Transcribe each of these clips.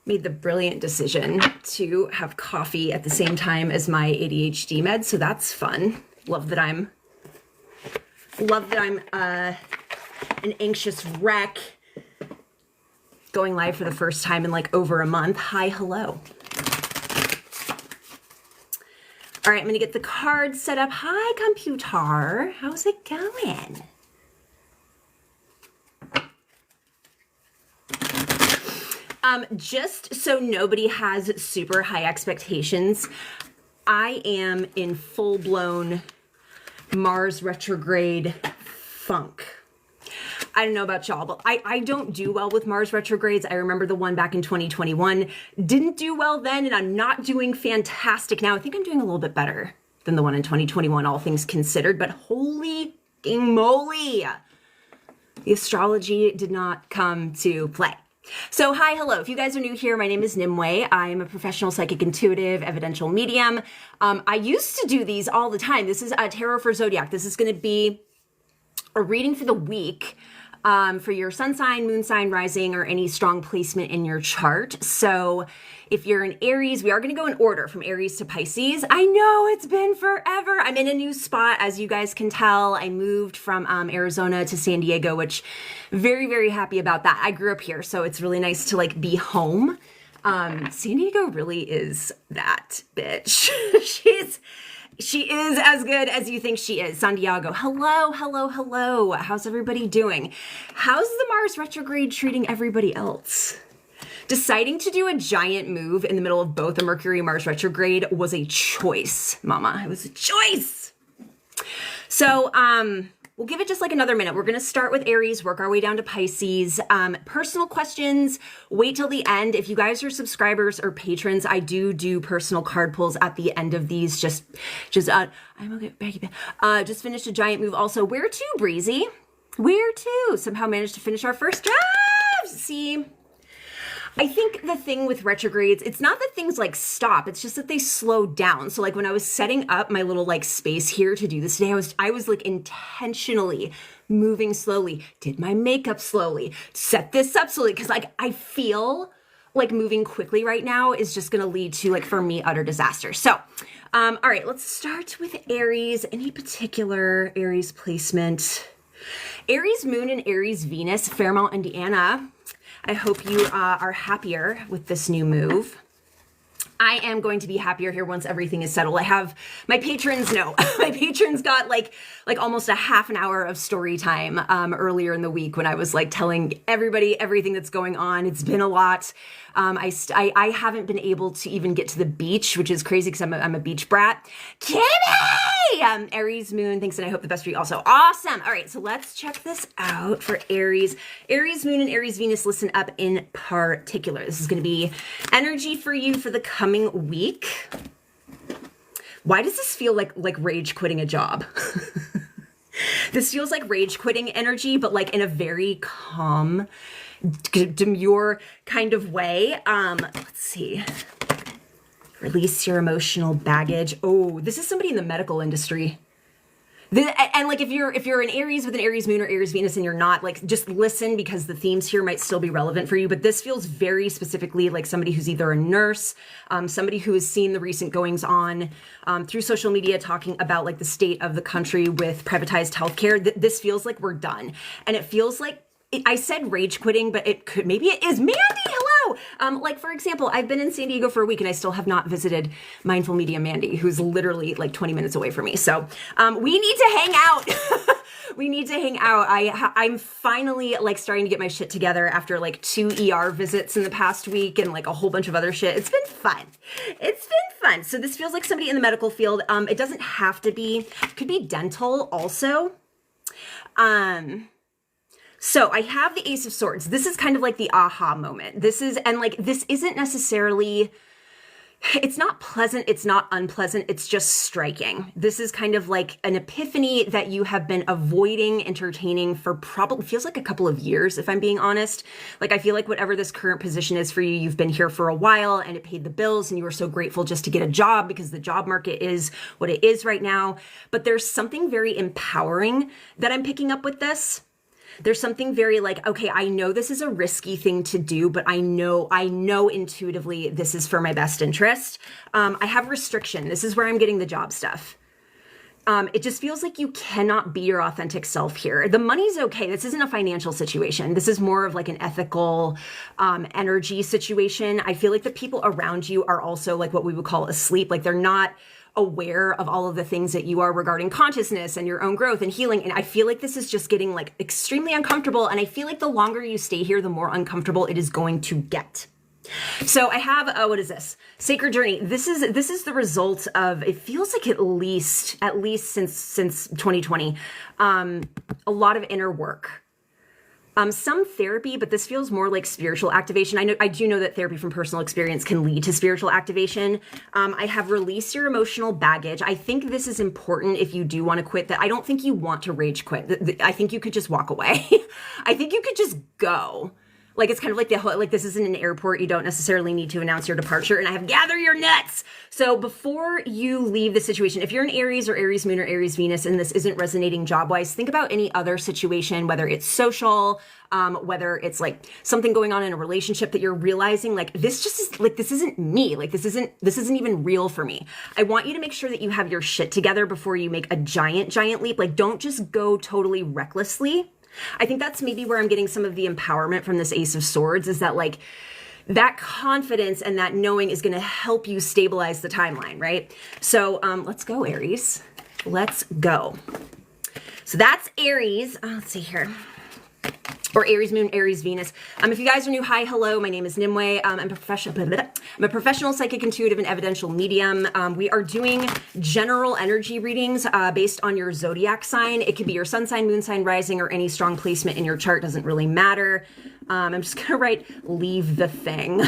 made the brilliant decision to have coffee at the same time as my ADHD meds, so that's fun. Love that I'm an anxious wreck going live for the first time in like over a month. Hi, hello. All right, I'm gonna get the cards set up. Hi, computer. How's it going? Just so nobody has super high expectations, I am in full-blown Mars retrograde funk. I don't know about y'all, but I don't do well with Mars retrogrades. I remember the one back in 2021. Didn't do well then, and I'm not doing fantastic now. I think I'm doing a little bit better than the one in 2021, all things considered, but holy moly, the astrology did not come to play. So hi, hello. If you guys are new here, my name is Nimue. I am a professional psychic intuitive, evidential medium. I used to do these all the time. This is a tarot for Zodiac. This is going to be a reading for the week for your sun sign, moon sign, rising, or any strong placement in your chart. So if you're an Aries, we are going to go in order from Aries to Pisces. I know it's been forever. I'm in a new spot, as you guys can tell. I moved from Arizona to San Diego, which very, very happy about that. I grew up here, so it's really nice to like be home. San Diego really is that bitch. She is as good as you think she is. San Diego. Hello, hello, hello. How's everybody doing? How's the Mars retrograde treating everybody else? Deciding to do a giant move in the middle of both a Mercury and Mars retrograde was a choice, mama. It was a choice. So, we'll give it just like another minute. We're going to start with Aries, work our way down to Pisces. Personal questions, wait till the end. If you guys are subscribers or patrons, I do personal card pulls at the end of these. I'm okay, Becky. Just finished a giant move. Also, where to, Breezy? Where to? Somehow managed to finish our first draft. See, I think the thing with retrogrades, it's not that things like stop, it's just that they slow down. So like when I was setting up my little like space here to do this today, I was like intentionally moving slowly, did my makeup slowly, set this up slowly, because like I feel like moving quickly right now is just gonna lead to like, for me, utter disaster. So, all right, let's start with Aries. Any particular Aries placement? Aries Moon and Aries Venus, Fairmont, Indiana. I hope you are happier with this new move. I am going to be happier here once everything is settled. I have my patrons know. My patrons got like almost a half an hour of story time earlier in the week when I was like telling everybody everything that's going on. It's been a lot. I haven't been able to even get to the beach, which is crazy because I'm a beach brat. Kimmy! Aries Moon, thanks, and I hope the best for you also. Awesome. All right, so let's check this out for Aries. Aries Moon and Aries Venus, listen up in particular. This is going to be energy for you for the coming week. Why does this feel like rage quitting a job? This feels like rage quitting energy, but like in a very calm, demure kind of way. Let's see. Release your emotional baggage. Oh, this is somebody in the medical industry. And like if you're an Aries with an Aries Moon or Aries Venus and you're not, like, just listen because the themes here might still be relevant for you. But this feels very specifically like somebody who's either a nurse, somebody who has seen the recent goings on through social media talking about like the state of the country with privatized healthcare. This feels like we're done. And it feels like, I said rage quitting, but maybe it is. Mandy, hello. Like, for example, I've been in San Diego for a week and I still have not visited Mindful Media Mandy, who's literally like 20 minutes away from me. So we need to hang out. We need to hang out. I'm finally like starting to get my shit together after like 2 ER visits in the past week and like a whole bunch of other shit. It's been fun. It's been fun. So this feels like somebody in the medical field. It doesn't have to be, it could be dental also. So I have the Ace of Swords. This is kind of like the aha moment. This isn't necessarily, it's not pleasant, it's not unpleasant, it's just striking. This is kind of like an epiphany that you have been avoiding entertaining for probably, feels like a couple of years, if I'm being honest. Like, I feel like whatever this current position is for you, you've been here for a while and it paid the bills and you were so grateful just to get a job because the job market is what it is right now. But there's something very empowering that I'm picking up with this. There's something very like, okay, I know this is a risky thing to do, but I know intuitively this is for my best interest. I have restriction. This is where I'm getting the job stuff. It just feels like you cannot be your authentic self here. The money's okay. This isn't a financial situation. This is more of like an ethical energy situation. I feel like the people around you are also like what we would call asleep. Like they're not aware of all of the things that you are regarding consciousness and your own growth and healing. And I feel like this is just getting like extremely uncomfortable. And I feel like the longer you stay here, the more uncomfortable it is going to get. So I have, what is this? Sacred Journey. This is the result of, it feels like at least since 2020, a lot of inner work. Some therapy, but this feels more like spiritual activation. I do know that therapy from personal experience can lead to spiritual activation. I have released your emotional baggage. I think this is important if you do want to quit. That I don't think you want to rage quit. I think you could just walk away. I think you could just go. Like, it's kind of like like this isn't an airport. You don't necessarily need to announce your departure. And I have gather your nuts. So before you leave the situation, if you're an Aries or Aries Moon or Aries Venus and this isn't resonating job-wise, think about any other situation, whether it's social, whether it's like something going on in a relationship that you're realizing like this just is like, this isn't me. Like this isn't even real for me. I want you to make sure that you have your shit together before you make a giant leap. Like don't just go totally recklessly. I think that's maybe where I'm getting some of the empowerment from this Ace of Swords is that like that confidence and that knowing is going to help you stabilize the timeline, right? So let's go, Aries. Let's go. So that's Aries. Let's see here. Or Aries Moon, Aries Venus. If you guys are new, hi, hello. My name is Nimue. I'm a professional psychic, intuitive, and evidential medium. We are doing general energy readings based on your zodiac sign. It could be your sun sign, moon sign, rising, or any strong placement in your chart. Doesn't really matter. I'm just gonna write "leave the thing!"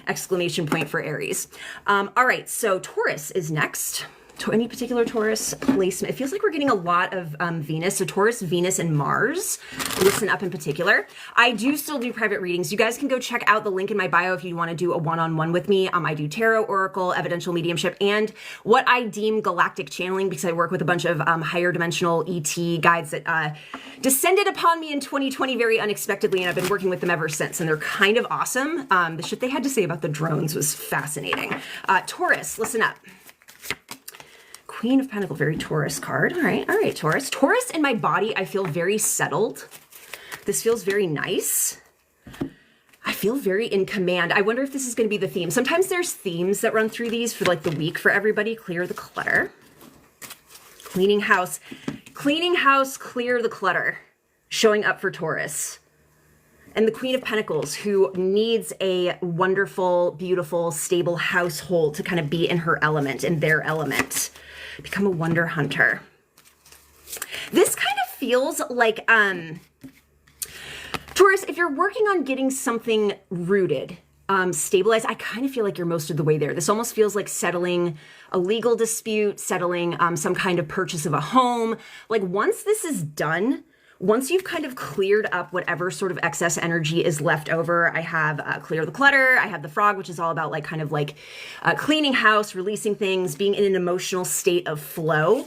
exclamation point for Aries. All right, so Taurus is next. To any particular Taurus placement. It feels like we're getting a lot of Venus. So Taurus, Venus, and Mars. Listen up in particular. I do still do private readings. You guys can go check out the link in my bio if you want to do a one-on-one with me. I do tarot, oracle, evidential mediumship, and what I deem galactic channeling because I work with a bunch of higher dimensional ET guides that descended upon me in 2020 very unexpectedly, and I've been working with them ever since, and they're kind of awesome. The shit they had to say about the drones was fascinating. Taurus, listen up. Queen of Pentacles, very Taurus card. All right, Taurus. Taurus in my body, I feel very settled. This feels very nice. I feel very in command. I wonder if this is going to be the theme. Sometimes there's themes that run through these for like the week for everybody. Clear the clutter. Cleaning house, clear the clutter. Showing up for Taurus. And the Queen of Pentacles, who needs a wonderful, beautiful, stable household to kind of be in her element, in their element. Become a wonder hunter. This kind of feels like, Taurus, if you're working on getting something rooted, stabilized, I kind of feel like you're most of the way there. This almost feels like settling a legal dispute, settling some kind of purchase of a home. Like once this is done, once you've kind of cleared up whatever sort of excess energy is left over, I have clear the clutter. I have the frog, which is all about like kind of like cleaning house, releasing things, being in an emotional state of flow.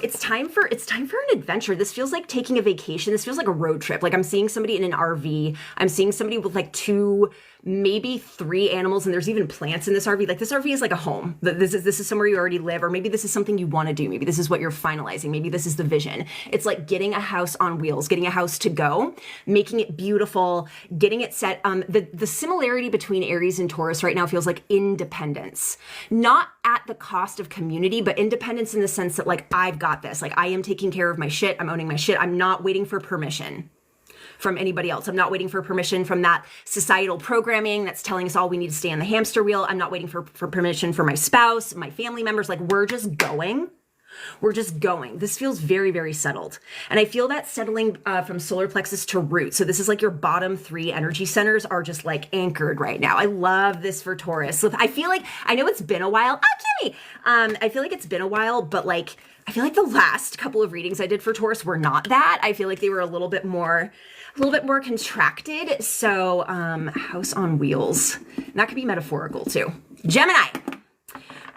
It's time for an adventure. This feels like taking a vacation. This feels like a road trip. Like I'm seeing somebody in an RV. I'm seeing somebody with like 2, maybe 3 animals, and there's even plants in this RV. Like this RV is like a home. This is somewhere you already live, or maybe this is something you want to do. Maybe this is what you're finalizing. Maybe this is the vision. It's like getting a house on wheels, getting a house to go, making it beautiful, getting it set. The similarity between Aries and Taurus right now feels like independence, not at the cost of community, but independence in the sense that like I've got this. Like I am taking care of my shit. I'm owning my shit. I'm not waiting for permission from anybody else. I'm not waiting for permission from that societal programming that's telling us all we need to stay on the hamster wheel. I'm not waiting for permission from my spouse, my family members. Like we're just going. We're just going. This feels very, very settled. And I feel that settling from solar plexus to root. So this is like your bottom 3 energy centers are just like anchored right now. I love this for Taurus. So I feel like, I know it's been a while. Kimmy! I feel like it's been a while, but like, I feel like the last couple of readings I did for Taurus were not that. I feel like they were a little bit more contracted. So house on wheels. And that could be metaphorical too. Gemini.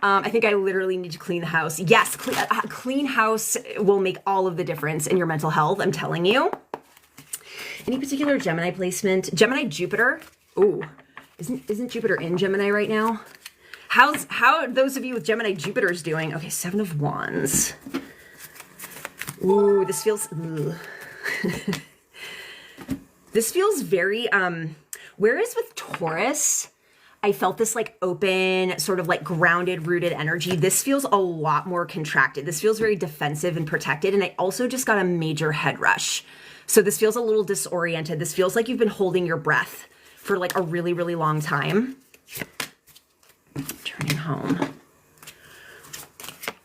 I think I literally need to clean the house. Yes, clean house will make all of the difference in your mental health. I'm telling you. Any particular Gemini placement? Gemini, Jupiter. Ooh, isn't Jupiter in Gemini right now? How are those of you with Gemini Jupiters doing? Okay, Seven of Wands. Ooh, this feels... This feels very... Whereas with Taurus, I felt this like open, sort of like grounded, rooted energy. This feels a lot more contracted. This feels very defensive and protected. And I also just got a major head rush. So this feels a little disoriented. This feels like you've been holding your breath for like a really, really long time. Turning home.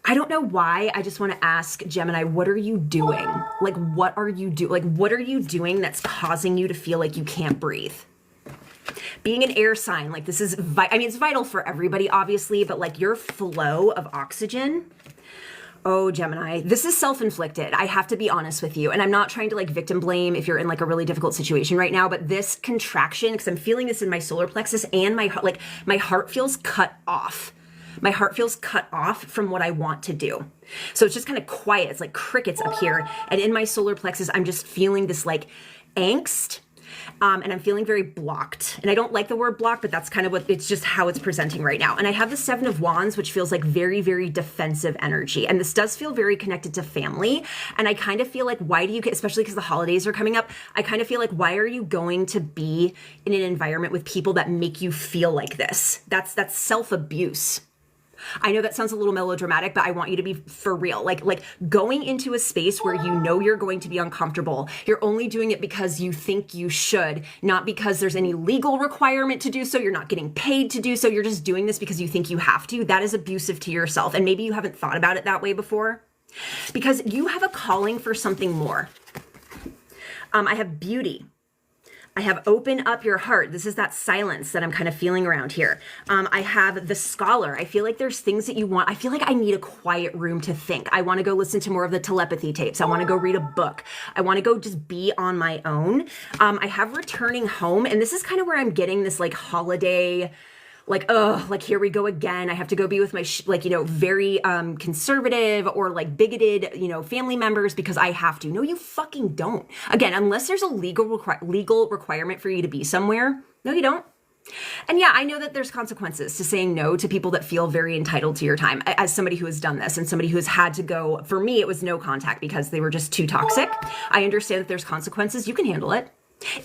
I don't know why. I just want to ask Gemini, what are you doing? Like, what are you doing? Like, what are you doing that's causing you to feel like you can't breathe? Being an air sign, like this is, I mean, it's vital for everybody, obviously, but like your flow of oxygen. Oh, Gemini, this is self-inflicted. I have to be honest with you. And I'm not trying to like victim blame if you're in like a really difficult situation right now, but this contraction, because I'm feeling this in my solar plexus and my heart feels cut off. My heart feels cut off from what I want to do. So it's just kind of quiet. It's like crickets up here. And in my solar plexus, I'm just feeling this like angst. And I'm feeling very blocked. And I don't like the word blocked, but that's kind of what, it's just how it's presenting right now. And I have the Seven of Wands, which feels like very, very defensive energy. And this does feel very connected to family. And I kind of feel like, why do you, especially because the holidays are coming up, I kind of feel like, why are you going to be in an environment with people that make you feel like this? That's self-abuse. I know that sounds a little melodramatic, but I want you to be for real. Like going into a space where you know you're going to be uncomfortable. You're only doing it because you think you should, not because there's any legal requirement to do so. You're not getting paid to do so. You're just doing this because you think you have to. That is abusive to yourself. And maybe you haven't thought about it that way before because you have a calling for something more. I have beauty. I have open up your heart. This is that silence that I'm kind of feeling around here. I have the scholar. I feel like there's things that you want. I feel like I need a quiet room to think. I want to go listen to more of the telepathy tapes. I want to go read a book. I want to go just be on my own. I have returning home. And this is kind of where I'm getting this like holiday, like, oh, like here we go again. I have to go be with my, very conservative or like bigoted, family members because I have to. No, you fucking don't. Again, unless there's a legal requirement for you to be somewhere. No, you don't. And yeah, I know that there's consequences to saying no to people that feel very entitled to your time. As somebody who has done this and somebody who has had to go, for me, it was no contact because they were just too toxic. I understand that there's consequences. You can handle it.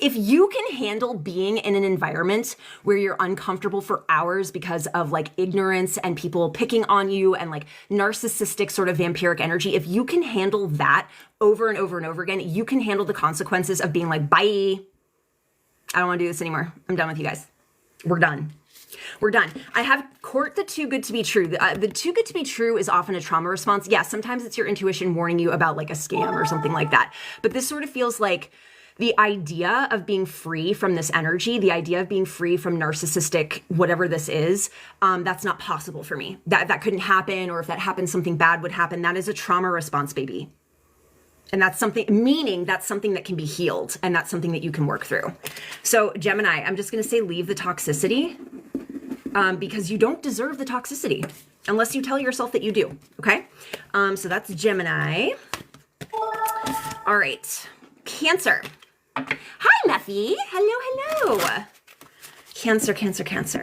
If you can handle being in an environment where you're uncomfortable for hours because of like ignorance and people picking on you and like narcissistic sort of vampiric energy, if you can handle that over and over and over again, you can handle the consequences of being like, bye, I don't want to do this anymore. I'm done with you guys. We're done. We're done. I have court the too good to be true. The too good to be true is often a trauma response. Yeah, sometimes it's your intuition warning you about like a scam or something like that. But this sort of feels like the idea of being free from this energy, the idea of being free from narcissistic, whatever this is, that's not possible for me. That couldn't happen, or if that happened, something bad would happen. That is a trauma response, baby. And that's something, meaning that's something that can be healed, and that's something that you can work through. So Gemini, I'm just going to say leave the toxicity because you don't deserve the toxicity unless you tell yourself that you do, okay? So that's Gemini. All right, Cancer. Hi, Muffy. Hello. Cancer.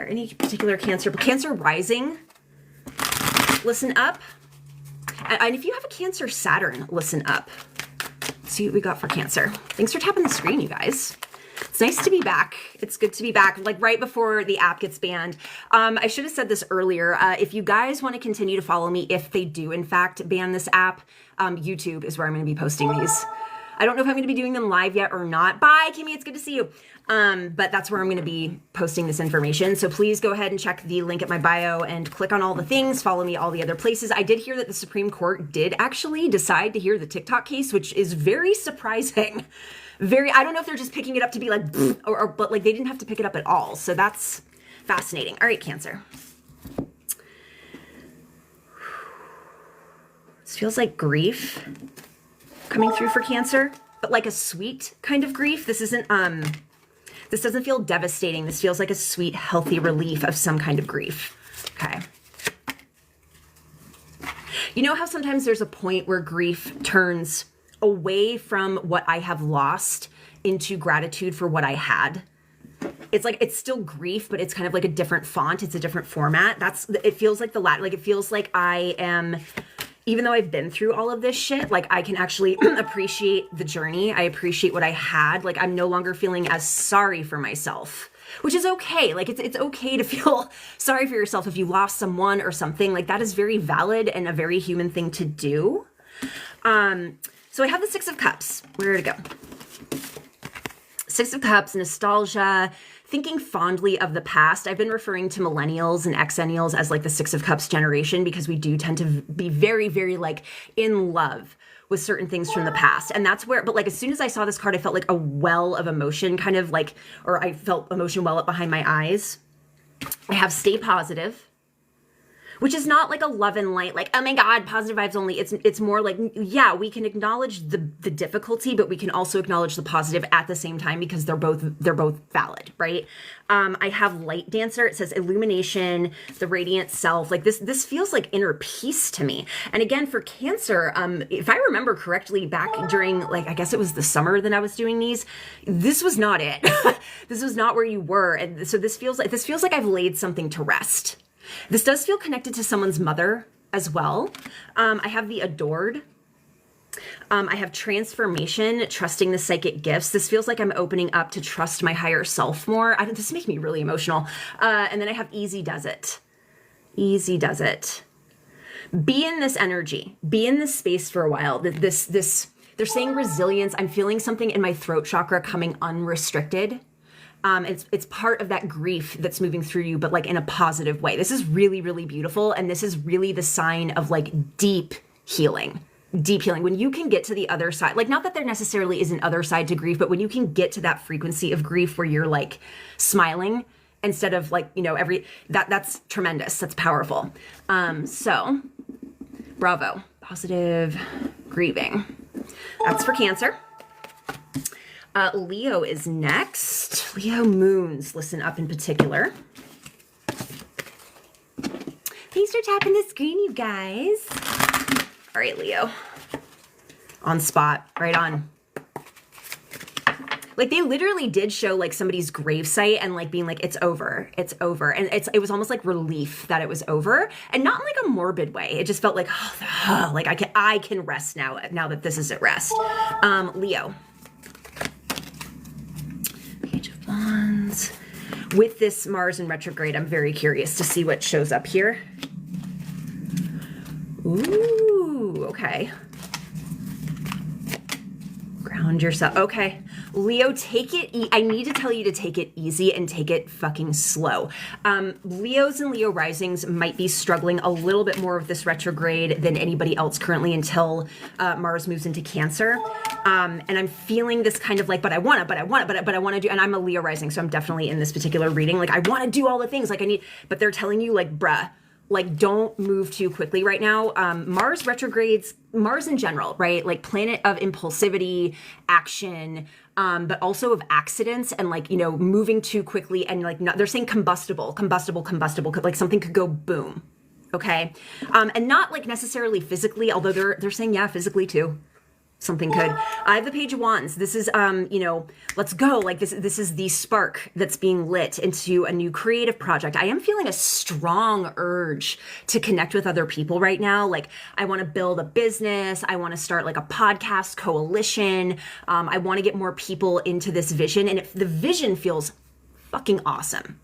Any particular Cancer? Cancer rising. Listen up. And if you have a Cancer Saturn, listen up. Let's see what we got for Cancer. Thanks for tapping the screen, you guys. It's nice to be back. It's good to be back, like right before the app gets banned. I should have said this earlier. If you guys want to continue to follow me, if they do, in fact, ban this app, YouTube is where I'm going to be posting these. I don't know if I'm going to be doing them live yet or not. Bye, Kimmy. It's good to see you. But that's where I'm going to be posting this information. So please go ahead and check the link at my bio and click on all the things. Follow me all the other places. I did hear that the Supreme Court did actually decide to hear the TikTok case, which is very surprising. I don't know if they're just picking it up to be like, but like they didn't have to pick it up at all. So that's fascinating. All right, Cancer. This feels like grief coming through for Cancer, but like a sweet kind of grief. This doesn't feel devastating. This feels like a sweet, healthy relief of some kind of grief. Okay. You know how sometimes there's a point where grief turns away from what I have lost into gratitude for what I had. It's like, it's still grief, but it's kind of like a different font. It's a different format. It feels like it feels like I am, even though I've been through all of this shit, like I can actually appreciate the journey. I appreciate what I had. Like I'm no longer feeling as sorry for myself, which is okay. Like it's okay to feel sorry for yourself if you lost someone or something. Like that is very valid and a very human thing to do. So I have the Six of Cups. Where to go? Six of Cups, nostalgia, thinking fondly of the past. I've been referring to millennials and exennials as like the Six of Cups generation because we do tend to be very, very like in love with certain things from the past. And that's where, but like as soon as I saw this card, I felt like a well of emotion kind of like, or I felt emotion well up behind my eyes. I have stay positive, which is not like a love and light, like, oh my God, positive vibes only. It's more like, yeah, we can acknowledge the difficulty, but we can also acknowledge the positive at the same time because they're both valid, right? I have light dancer. It says illumination, the radiant self. Like this feels like inner peace to me. And again, for Cancer, if I remember correctly, back during like, I guess it was the summer that I was doing these, this was not it. This was not where you were. And so this feels like I've laid something to rest. This does feel connected to someone's mother as well. I have the adored. I have transformation, trusting the psychic gifts. This feels like I'm opening up to trust my higher self more. This makes me really emotional. And then I have easy does it. Easy does it. Be in this energy. Be in this space for a while. This. They're saying resilience. I'm feeling something in my throat chakra coming unrestricted. It's part of that grief that's moving through you, but like in a positive way. This is really, really beautiful. And this is really the sign of like deep healing. Deep healing. When you can get to the other side, like not that there necessarily is an other side to grief, but when you can get to that frequency of grief where you're like smiling instead of like, you know, that's tremendous. That's powerful. So bravo. Positive grieving. That's for Cancer. Leo is next. Leo moons, listen up in particular. Thanks for tapping the screen, you guys. All right, Leo. On spot, right on. Like they literally did show like somebody's gravesite and like being like, it's over, it's over. And it was almost like relief that it was over and not in like a morbid way. It just felt like, oh, like I can rest now that this is at rest. Leo. Page of Wands. With this Mars in retrograde, I'm very curious to see what shows up here. Ooh, okay. Ground yourself. Okay. Leo, take it. I need to tell you to take it easy and take it fucking slow. Leos and Leo risings might be struggling a little bit more with this retrograde than anybody else currently until Mars moves into Cancer. And I'm feeling this kind of like, but I want to do, and I'm a Leo rising, so I'm definitely in this particular reading. Like I want to do all the things like I need, but they're telling you like, bruh, like don't move too quickly right now. Mars retrogrades, Mars in general, right? Like planet of impulsivity, action, but also of accidents and like, you know, moving too quickly and like they're saying combustible, like something could go boom. Okay. And not like necessarily physically, although they're saying, yeah, physically too. Something could. I have the Page of Wands. This is, you know, let's go. Like this is the spark that's being lit into a new creative project. I am feeling a strong urge to connect with other people right now. Like I want to build a business. I want to start like a podcast coalition. I want to get more people into this vision. And if the vision feels fucking awesome,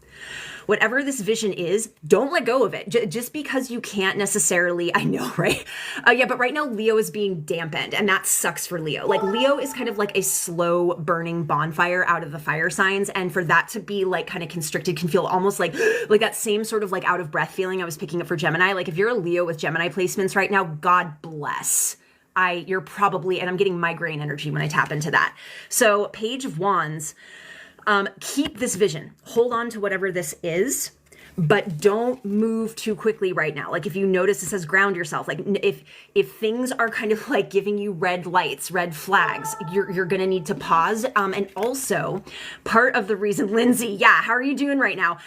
whatever this vision is, don't let go of it. Just because you can't necessarily, I know, right? Yeah, but right now Leo is being dampened and that sucks for Leo. Like Leo is kind of like a slow burning bonfire out of the fire signs. And for that to be like kind of constricted can feel almost like that same sort of like out of breath feeling I was picking up for Gemini. Like if you're a Leo with Gemini placements right now, God bless. You're probably, and I'm getting migraine energy when I tap into that. So Page of Wands, keep this vision, hold on to whatever this is, but don't move too quickly right now. Like if you notice it says ground yourself, like if things are kind of like giving you red lights, red flags, you're going to need to pause. And also part of the reason, Lindsay, yeah, how are you doing right now?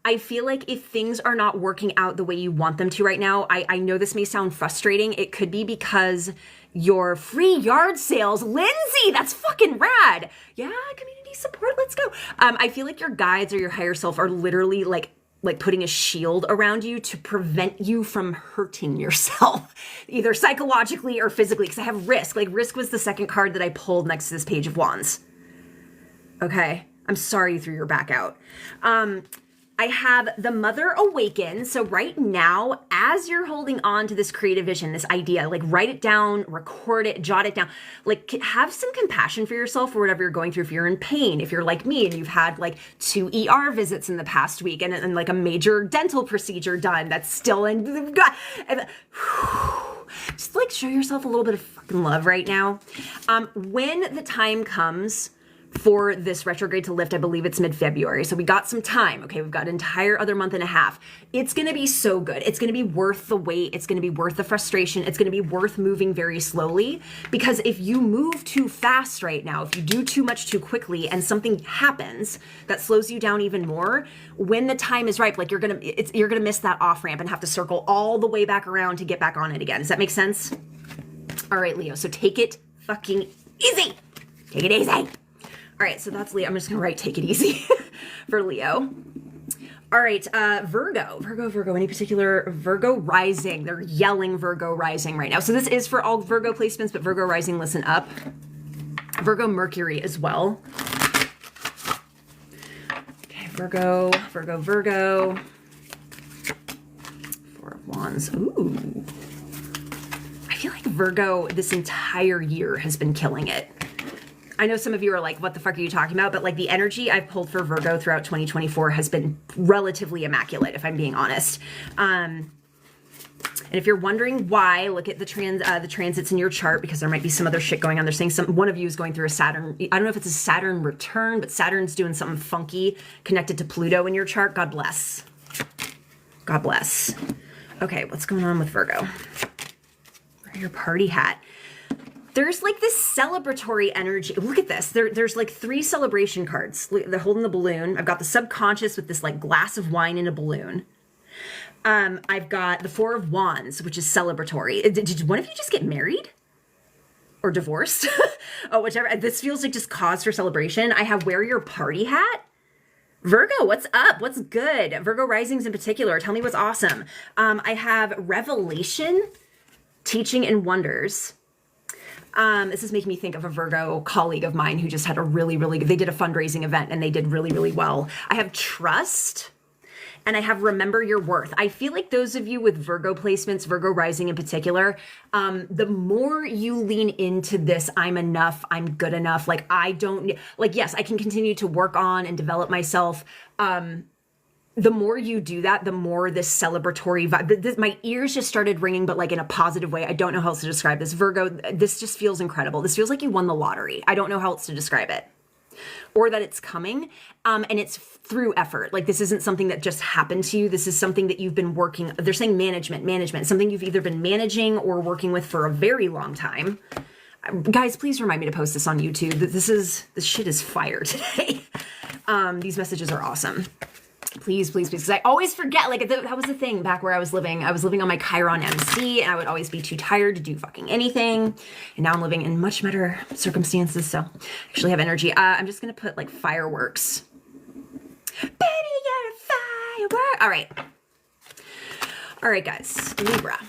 I feel like if things are not working out the way you want them to right now, I know this may sound frustrating. It could be because your free yard sales. Lindsay, that's fucking rad. Yeah, community support, let's go. I feel like your guides or your higher self are literally like putting a shield around you to prevent you from hurting yourself, either psychologically or physically, because I have risk. Like, risk was the second card that I pulled next to this Page of Wands. Okay, I'm sorry you threw your back out. I have the Mother Awaken. So right now, as you're holding on to this creative vision, this idea, like write it down, record it, jot it down, like have some compassion for yourself for whatever you're going through. If you're in pain, if you're like me and you've had like 2 ER visits in the past week and like a major dental procedure done that's still in, just like show yourself a little bit of fucking love right now. When the time comes for this retrograde to lift, I believe it's mid-February. So we got some time, okay? We've got an entire other month and a half. It's going to be so good. It's going to be worth the wait. It's going to be worth the frustration. It's going to be worth moving very slowly, because if you move too fast right now, if you do too much too quickly and something happens that slows you down even more, when the time is ripe, like you're going to miss that off ramp and have to circle all the way back around to get back on it again. Does that make sense? All right, Leo. So take it fucking easy. Take it easy. All right, so that's Leo. I'm just going to write take it easy for Leo. All right, Virgo, any particular Virgo rising? They're yelling Virgo rising right now. So this is for all Virgo placements, but Virgo rising, listen up. Virgo Mercury as well. Okay, Virgo. 4 of Wands. Ooh. I feel like Virgo this entire year has been killing it. I know some of you are like, what the fuck are you talking about? But like the energy I've pulled for Virgo throughout 2024 has been relatively immaculate, if I'm being honest. And if you're wondering why, look at the transits in your chart, because there might be some other shit going on. They're saying one of you is going through a Saturn. I don't know if it's a Saturn return, but Saturn's doing something funky connected to Pluto in your chart. God bless. God bless. Okay, what's going on with Virgo? Wear your party hat. There's like this celebratory energy. Look at this. There's like 3 celebration cards. They're holding the balloon. I've got the subconscious with this like glass of wine in a balloon. I've got the 4 of Wands, which is celebratory. Did one of you just get married? Or divorced? Oh, whichever. This feels like just cause for celebration. I have wear your party hat. Virgo, what's up? What's good? Virgo risings in particular. Tell me what's awesome. I have revelation, teaching, and wonders. This is making me think of a Virgo colleague of mine who just had they did a fundraising event and they did really, really well. I have trust and I have remember your worth. I feel like those of you with Virgo placements, Virgo rising in particular, the more you lean into this, I'm enough, I'm good enough. Like yes, I can continue to work on and develop myself. The more you do that, the more this celebratory vibe. My ears just started ringing, but like in a positive way. I don't know how else to describe this. Virgo, this just feels incredible. This feels like you won the lottery. I don't know how else to describe it. Or that it's coming, and it's through effort. Like this isn't something that just happened to you. This is something that you've been working. They're saying management, something you've either been managing or working with for a very long time. Guys, please remind me to post this on YouTube. This shit is fire today. These messages are awesome. Please, because I always forget, like that was the thing back where I was living on my Chiron MC and I would always be too tired to do fucking anything. And now I'm living in much better circumstances. So I actually have energy. I'm just going to put like fireworks. Baby, you're a firework. All right, guys. Libra.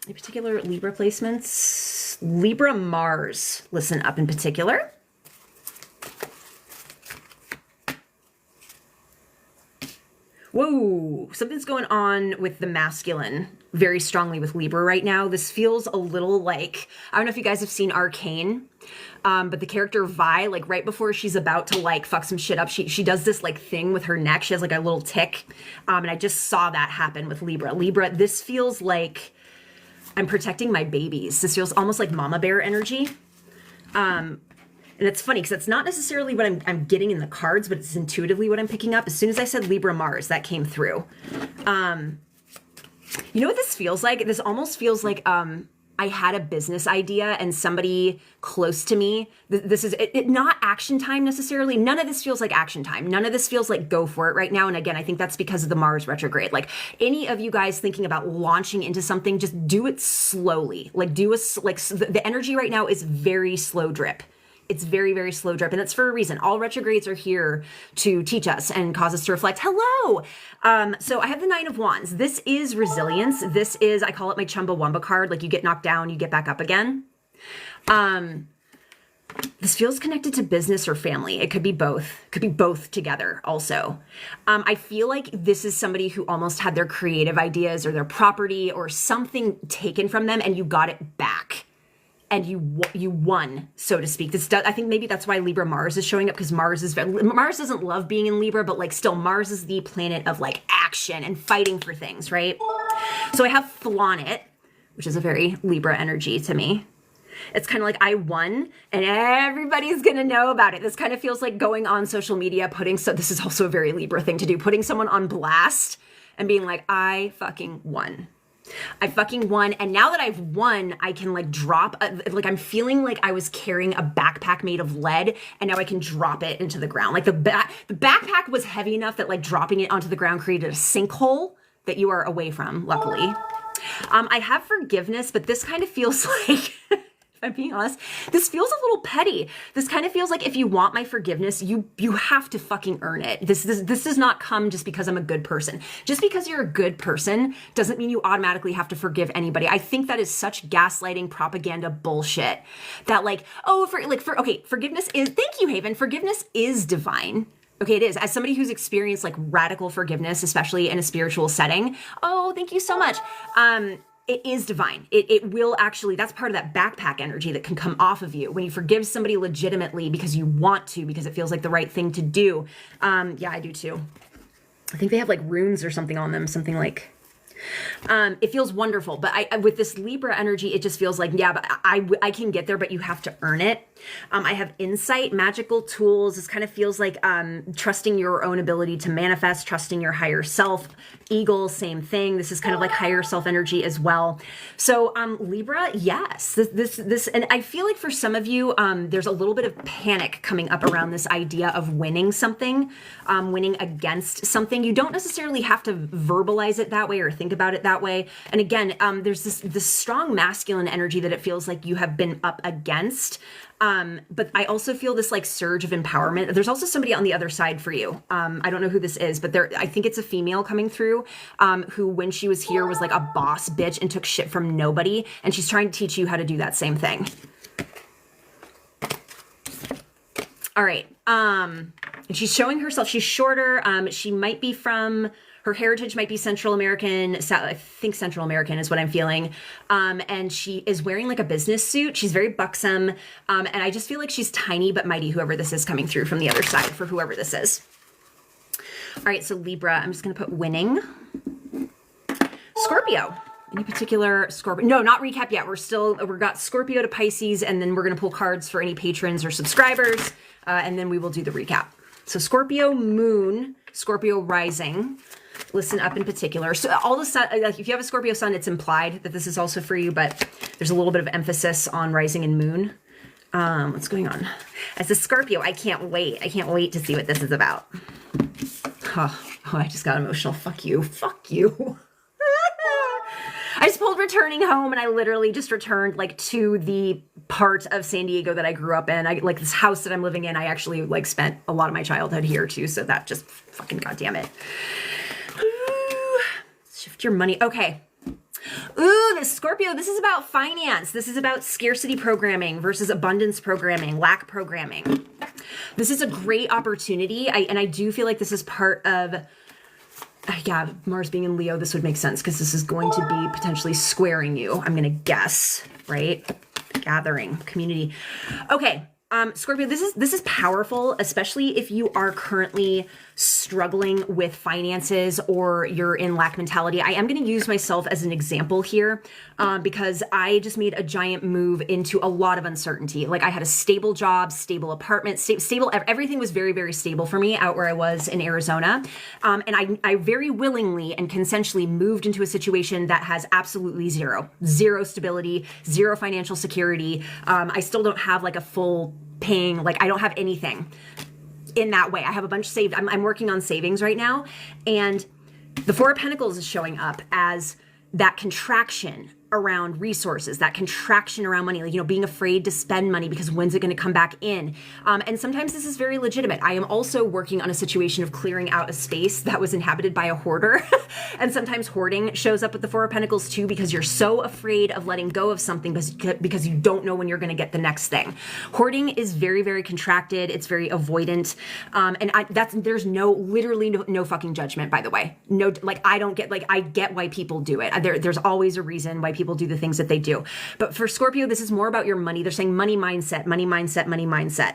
Any particular Libra placements? Libra Mars, listen up in particular. Whoa, something's going on with the masculine very strongly with Libra right now. This feels a little like, I don't know if you guys have seen Arcane, but the character Vi, like right before she's about to like fuck some shit up, she does this like thing with her neck. She has like a little tick. And I just saw that happen with Libra. Libra, this feels like I'm protecting my babies. This feels almost like mama bear energy. And it's funny because it's not necessarily what I'm getting in the cards, but it's intuitively what I'm picking up. As soon as I said Libra Mars, that came through. You know what this feels like? This almost feels like I had a business idea and somebody close to me, this is not action time necessarily. None of this feels like action time. None of this feels like go for it right now. And again, I think that's because of the Mars retrograde. Like any of you guys thinking about launching into something, just do it slowly. Like the energy right now is very slow drip. It's very, very slow drip, and that's for a reason. All retrogrades are here to teach us and cause us to reflect. Hello! So I have the Nine of Wands. This is resilience. This is, I call it my Chumbawamba card. Like you get knocked down, you get back up again. This feels connected to business or family. It could be both. It could be both together also. I feel like this is somebody who almost had their creative ideas or their property or something taken from them and you got it back. And you won, so to speak. I think maybe that's why Libra Mars is showing up, because Mars doesn't love being in Libra, but like still Mars is the planet of like action and fighting for things, right? So I have flaunt it, which is a very Libra energy to me. It's kind of like I won and everybody's going to know about it. This kind of feels like going on social media, this is also a very Libra thing to do, putting someone on blast and being like, I fucking won. I fucking won. And now that I've won, I can like drop, I'm feeling like I was carrying a backpack made of lead and now I can drop it into the ground. Like the backpack was heavy enough that like dropping it onto the ground created a sinkhole that you are away from, luckily. I have forgiveness, but this kind of feels like, if I'm being honest, this feels a little petty. This kind of feels like if you want my forgiveness, you have to fucking earn it. This does not come just because I'm a good person. Just because you're a good person doesn't mean you automatically have to forgive anybody. I think that is such gaslighting propaganda bullshit that like, forgiveness is, thank you, Haven. Forgiveness is divine. Okay, it is. As somebody who's experienced like radical forgiveness, especially in a spiritual setting. Oh, thank you so much. It is divine. It will actually, that's part of that backpack energy that can come off of you when you forgive somebody legitimately because you want to, because it feels like the right thing to do. Yeah, I do too. I think they have like runes or something on them, something like, it feels wonderful. But with this Libra energy, it just feels like, yeah, but I can get there, but you have to earn it. I have insight, magical tools. This kind of feels like trusting your own ability to manifest, trusting your higher self. Eagle, same thing. This is kind of like higher self energy as well. So Libra, yes, this, and I feel like for some of you, there's a little bit of panic coming up around this idea of winning something, winning against something. You don't necessarily have to verbalize it that way or think about it that way. And again, there's this strong masculine energy that it feels like you have been up against. But I also feel this like surge of empowerment. There's also somebody on the other side for you. I don't know who this is, but I think it's a female coming through, who when she was here was like a boss bitch and took shit from nobody. And she's trying to teach you how to do that same thing. All right. And she's showing herself, she's shorter. She might be her heritage might be Central American. I think Central American is what I'm feeling. And she is wearing like a business suit. She's very buxom. And I just feel like she's tiny but mighty, whoever this is coming through from the other side, for whoever this is. All right, so Libra, I'm just going to put winning. Scorpio. Any particular Scorpio? No, not recap yet. We've got Scorpio to Pisces, and then we're going to pull cards for any patrons or subscribers, and then we will do the recap. So Scorpio moon, Scorpio rising. Listen up in particular. So all the sun, like if you have a Scorpio sun, it's implied that this is also for you, but there's a little bit of emphasis on rising and moon. What's going on? As a Scorpio, I can't wait. I can't wait to see what this is about. Oh, I just got emotional. Fuck you. Fuck you. I just pulled returning home, and I literally just returned like to the part of San Diego that I grew up in. I like this house that I'm living in. I actually like spent a lot of my childhood here too. So that just fucking goddamn it. Ooh, shift your money. Okay. Ooh, this Scorpio, this is about finance. This is about scarcity programming versus abundance programming, lack programming. This is a great opportunity. And I do feel like this is part of, yeah, Mars being in Leo, this would make sense because this is going to be potentially squaring you. I'm going to guess, right? Gathering, community. Okay. Scorpio, this is powerful, especially if you are currently struggling with finances or you're in lack mentality. I am going to use myself as an example here because I just made a giant move into a lot of uncertainty. Like I had a stable job, stable apartment, stable, everything was very, very stable for me out where I was in Arizona. And I very willingly and consensually moved into a situation that has absolutely zero stability, zero financial security. I still don't have like a full paying, like I don't have anything in that way. I have a bunch saved. I'm working on savings right now. And the Four of Pentacles is showing up as that contraction around resources, that contraction around money, like, you know, being afraid to spend money because when's it going to come back in? And sometimes this is very legitimate. I am also working on a situation of clearing out a space that was inhabited by a hoarder. And sometimes hoarding shows up with the Four of Pentacles too, because you're so afraid of letting go of something because you don't know when you're going to get the next thing. Hoarding is very, very contracted. It's very avoidant. And there's literally no fucking judgment, by the way. No, like I get why people do it. There's always a reason why people do the things that they do. But for Scorpio, this is more about your money. They're saying money mindset, money mindset, money mindset.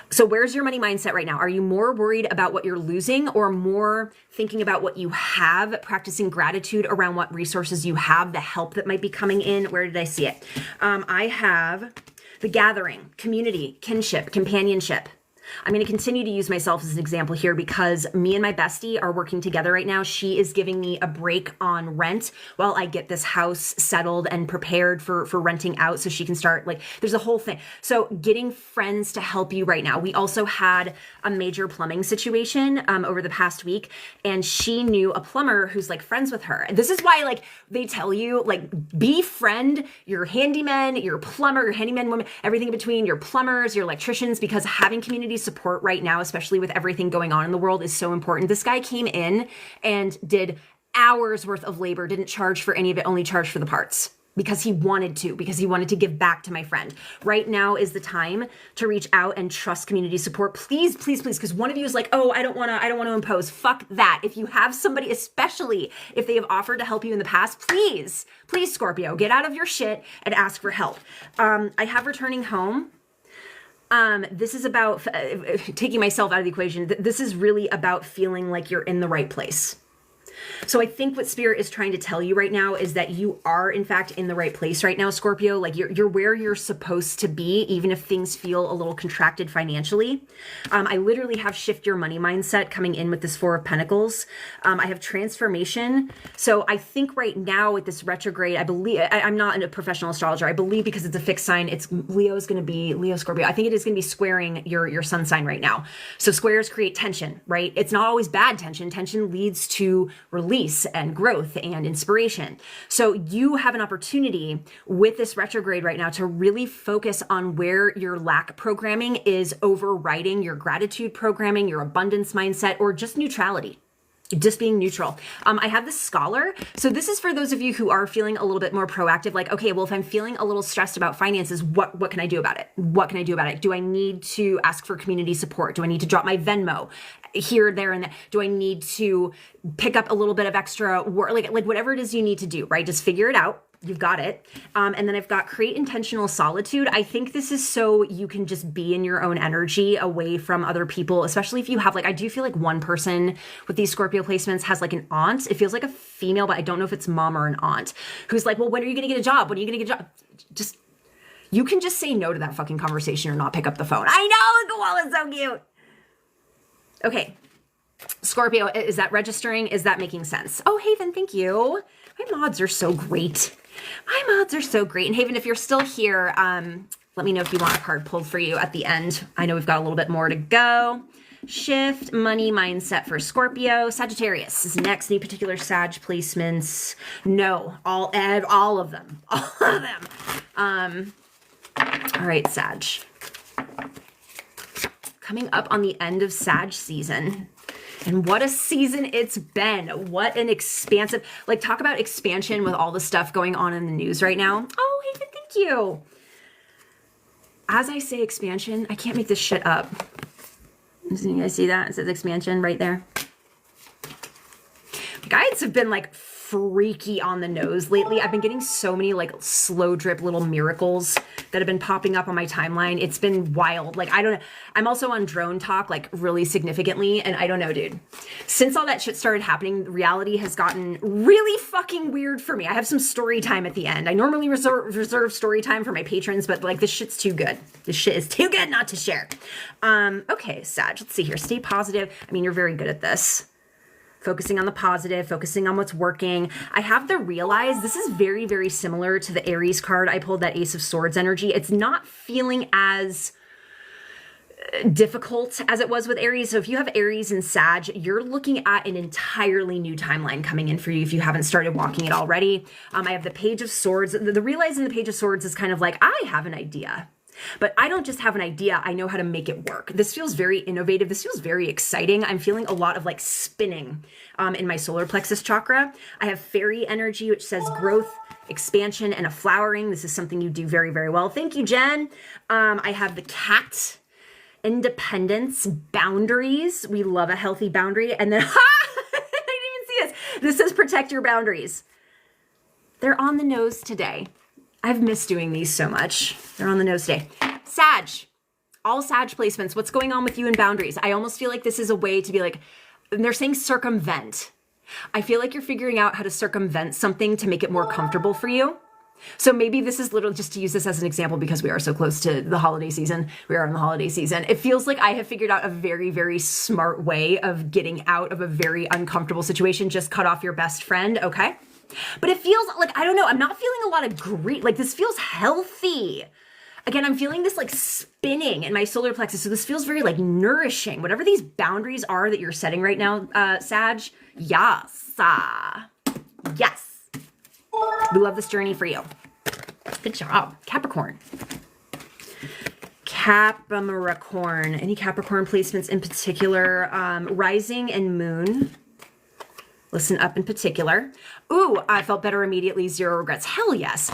So where's your money mindset right now? Are you more worried about what you're losing or more thinking about what you have, practicing gratitude around what resources you have, the help that might be coming in? Where did I see it? I have the gathering, community, kinship, companionship. I'm going to continue to use myself as an example here because me and my bestie are working together right now. She is giving me a break on rent while I get this house settled and prepared for renting out so she can start, like, there's a whole thing. So getting friends to help you right now. We also had a major plumbing situation over the past week, and she knew a plumber who's like friends with her. And this is why, like, they tell you, like, befriend your handyman, your plumber, your handyman woman, everything in between, your plumbers, your electricians, because having community support right now, especially with everything going on in the world, is so important. This guy came in and did hours worth of labor, didn't charge for any of it, only charged for the parts because he wanted to give back to my friend. Right now is the time to reach out and trust community support. Please, please, please, because one of you is like, oh, I don't want to impose. Fuck that. If you have somebody, especially if they have offered to help you in the past, please, Scorpio, get out of your shit and ask for help. I have returning home. This is about taking myself out of the equation. This is really about feeling like you're in the right place. So I think what Spirit is trying to tell you right now is that you are, in fact, in the right place right now, Scorpio. Like you're where you're supposed to be, even if things feel a little contracted financially. I literally have shift your money mindset coming in with this Four of Pentacles. I have transformation. So I think right now with this retrograde, I believe, I'm not a professional astrologer. I believe because it's a fixed sign, Leo Scorpio. I think it is going to be squaring your sun sign right now. So squares create tension, right? It's not always bad tension. Tension leads to release and growth and inspiration. So you have an opportunity with this retrograde right now to really focus on where your lack programming is overriding your gratitude programming, your abundance mindset, or just neutrality. Just being neutral. I have the Scholar. So this is for those of you who are feeling a little bit more proactive, like, okay, well, if I'm feeling a little stressed about finances, what can I do about it? What can I do about it? Do I need to ask for community support? Do I need to drop my Venmo here, there, and there? Do I need to pick up a little bit of extra work? Like whatever it is you need to do, right? Just figure it out. You've got it. And then I've got create intentional solitude. I think this is so you can just be in your own energy away from other people, especially if you have, like, I do feel like one person with these Scorpio placements has like an aunt. It feels like a female, but I don't know if it's mom or an aunt who's like, well, when are you going to get a job? When are you going to get a job? Just, you can just say no to that fucking conversation or not pick up the phone. I know, the wall is so cute. Okay. Scorpio, is that registering? Is that making sense? Oh, Haven, thank you. My mods are so great. My mods are so great. And Haven, if you're still here, let me know if you want a card pulled for you at the end. I know we've got a little bit more to go. Shift money mindset for Scorpio. Sagittarius is next. Any particular Sag placements? No, all of them. All of them. All right, Sag. Coming up on the end of Sag season. And what a season it's been. What an expansive, like, talk about expansion with all the stuff going on in the news right now. Oh, Haven, thank you. As I say expansion, I can't make this shit up. You guys see that? It says expansion right there. Guides have been like freaky on the nose lately. I've been getting so many like slow drip little miracles that have been popping up on my timeline. It's been wild. Like, I don't know. I'm also on Drone Talk like really significantly. And I don't know, dude. Since all that shit started happening, reality has gotten really fucking weird for me. I have some story time at the end. I normally reserve story time for my patrons, but like this shit's too good. This shit is too good not to share. Okay, Sag, let's see here. Stay positive. I mean, you're very good at this. Focusing on the positive, focusing on what's working. I have the realize this is very, very similar to the Aries card. I pulled that Ace of Swords energy. It's not feeling as difficult as it was with Aries. So if you have Aries and Sag, you're looking at an entirely new timeline coming in for you if you haven't started walking it already. I have the Page of Swords. The realize in the Page of Swords is kind of like, I have an idea. But I don't just have an idea, I know how to make it work. This feels very innovative. This feels very exciting. I'm feeling a lot of like spinning in my solar plexus chakra. I have fairy energy, which says growth, expansion, and a flowering. This is something you do very, very well. Thank you, Jen. I have the cat, independence, boundaries. We love a healthy boundary. And then, I didn't even see this. This says protect your boundaries. They're on the nose today. I've missed doing these so much. They're on the nose today. Sag, all Sag placements. What's going on with you in boundaries? I almost feel like this is a way to be like, they're saying circumvent. I feel like you're figuring out how to circumvent something to make it more comfortable for you. So maybe this is literally just to use this as an example because we are so close to the holiday season. We are in the holiday season. It feels like I have figured out a very, very smart way of getting out of a very uncomfortable situation. Just cut off your best friend, okay? But it feels like, I don't know, I'm not feeling a lot of grief. Like this feels healthy. Again, I'm feeling this like spinning in my solar plexus. So this feels very like nourishing. Whatever these boundaries are that you're setting right now, Sag, yes. Yes. We love this journey for you. Good job. Capricorn. Capricorn. Any Capricorn placements in particular? Rising and moon. Listen up in particular. Ooh, I felt better immediately. Zero regrets. Hell yes.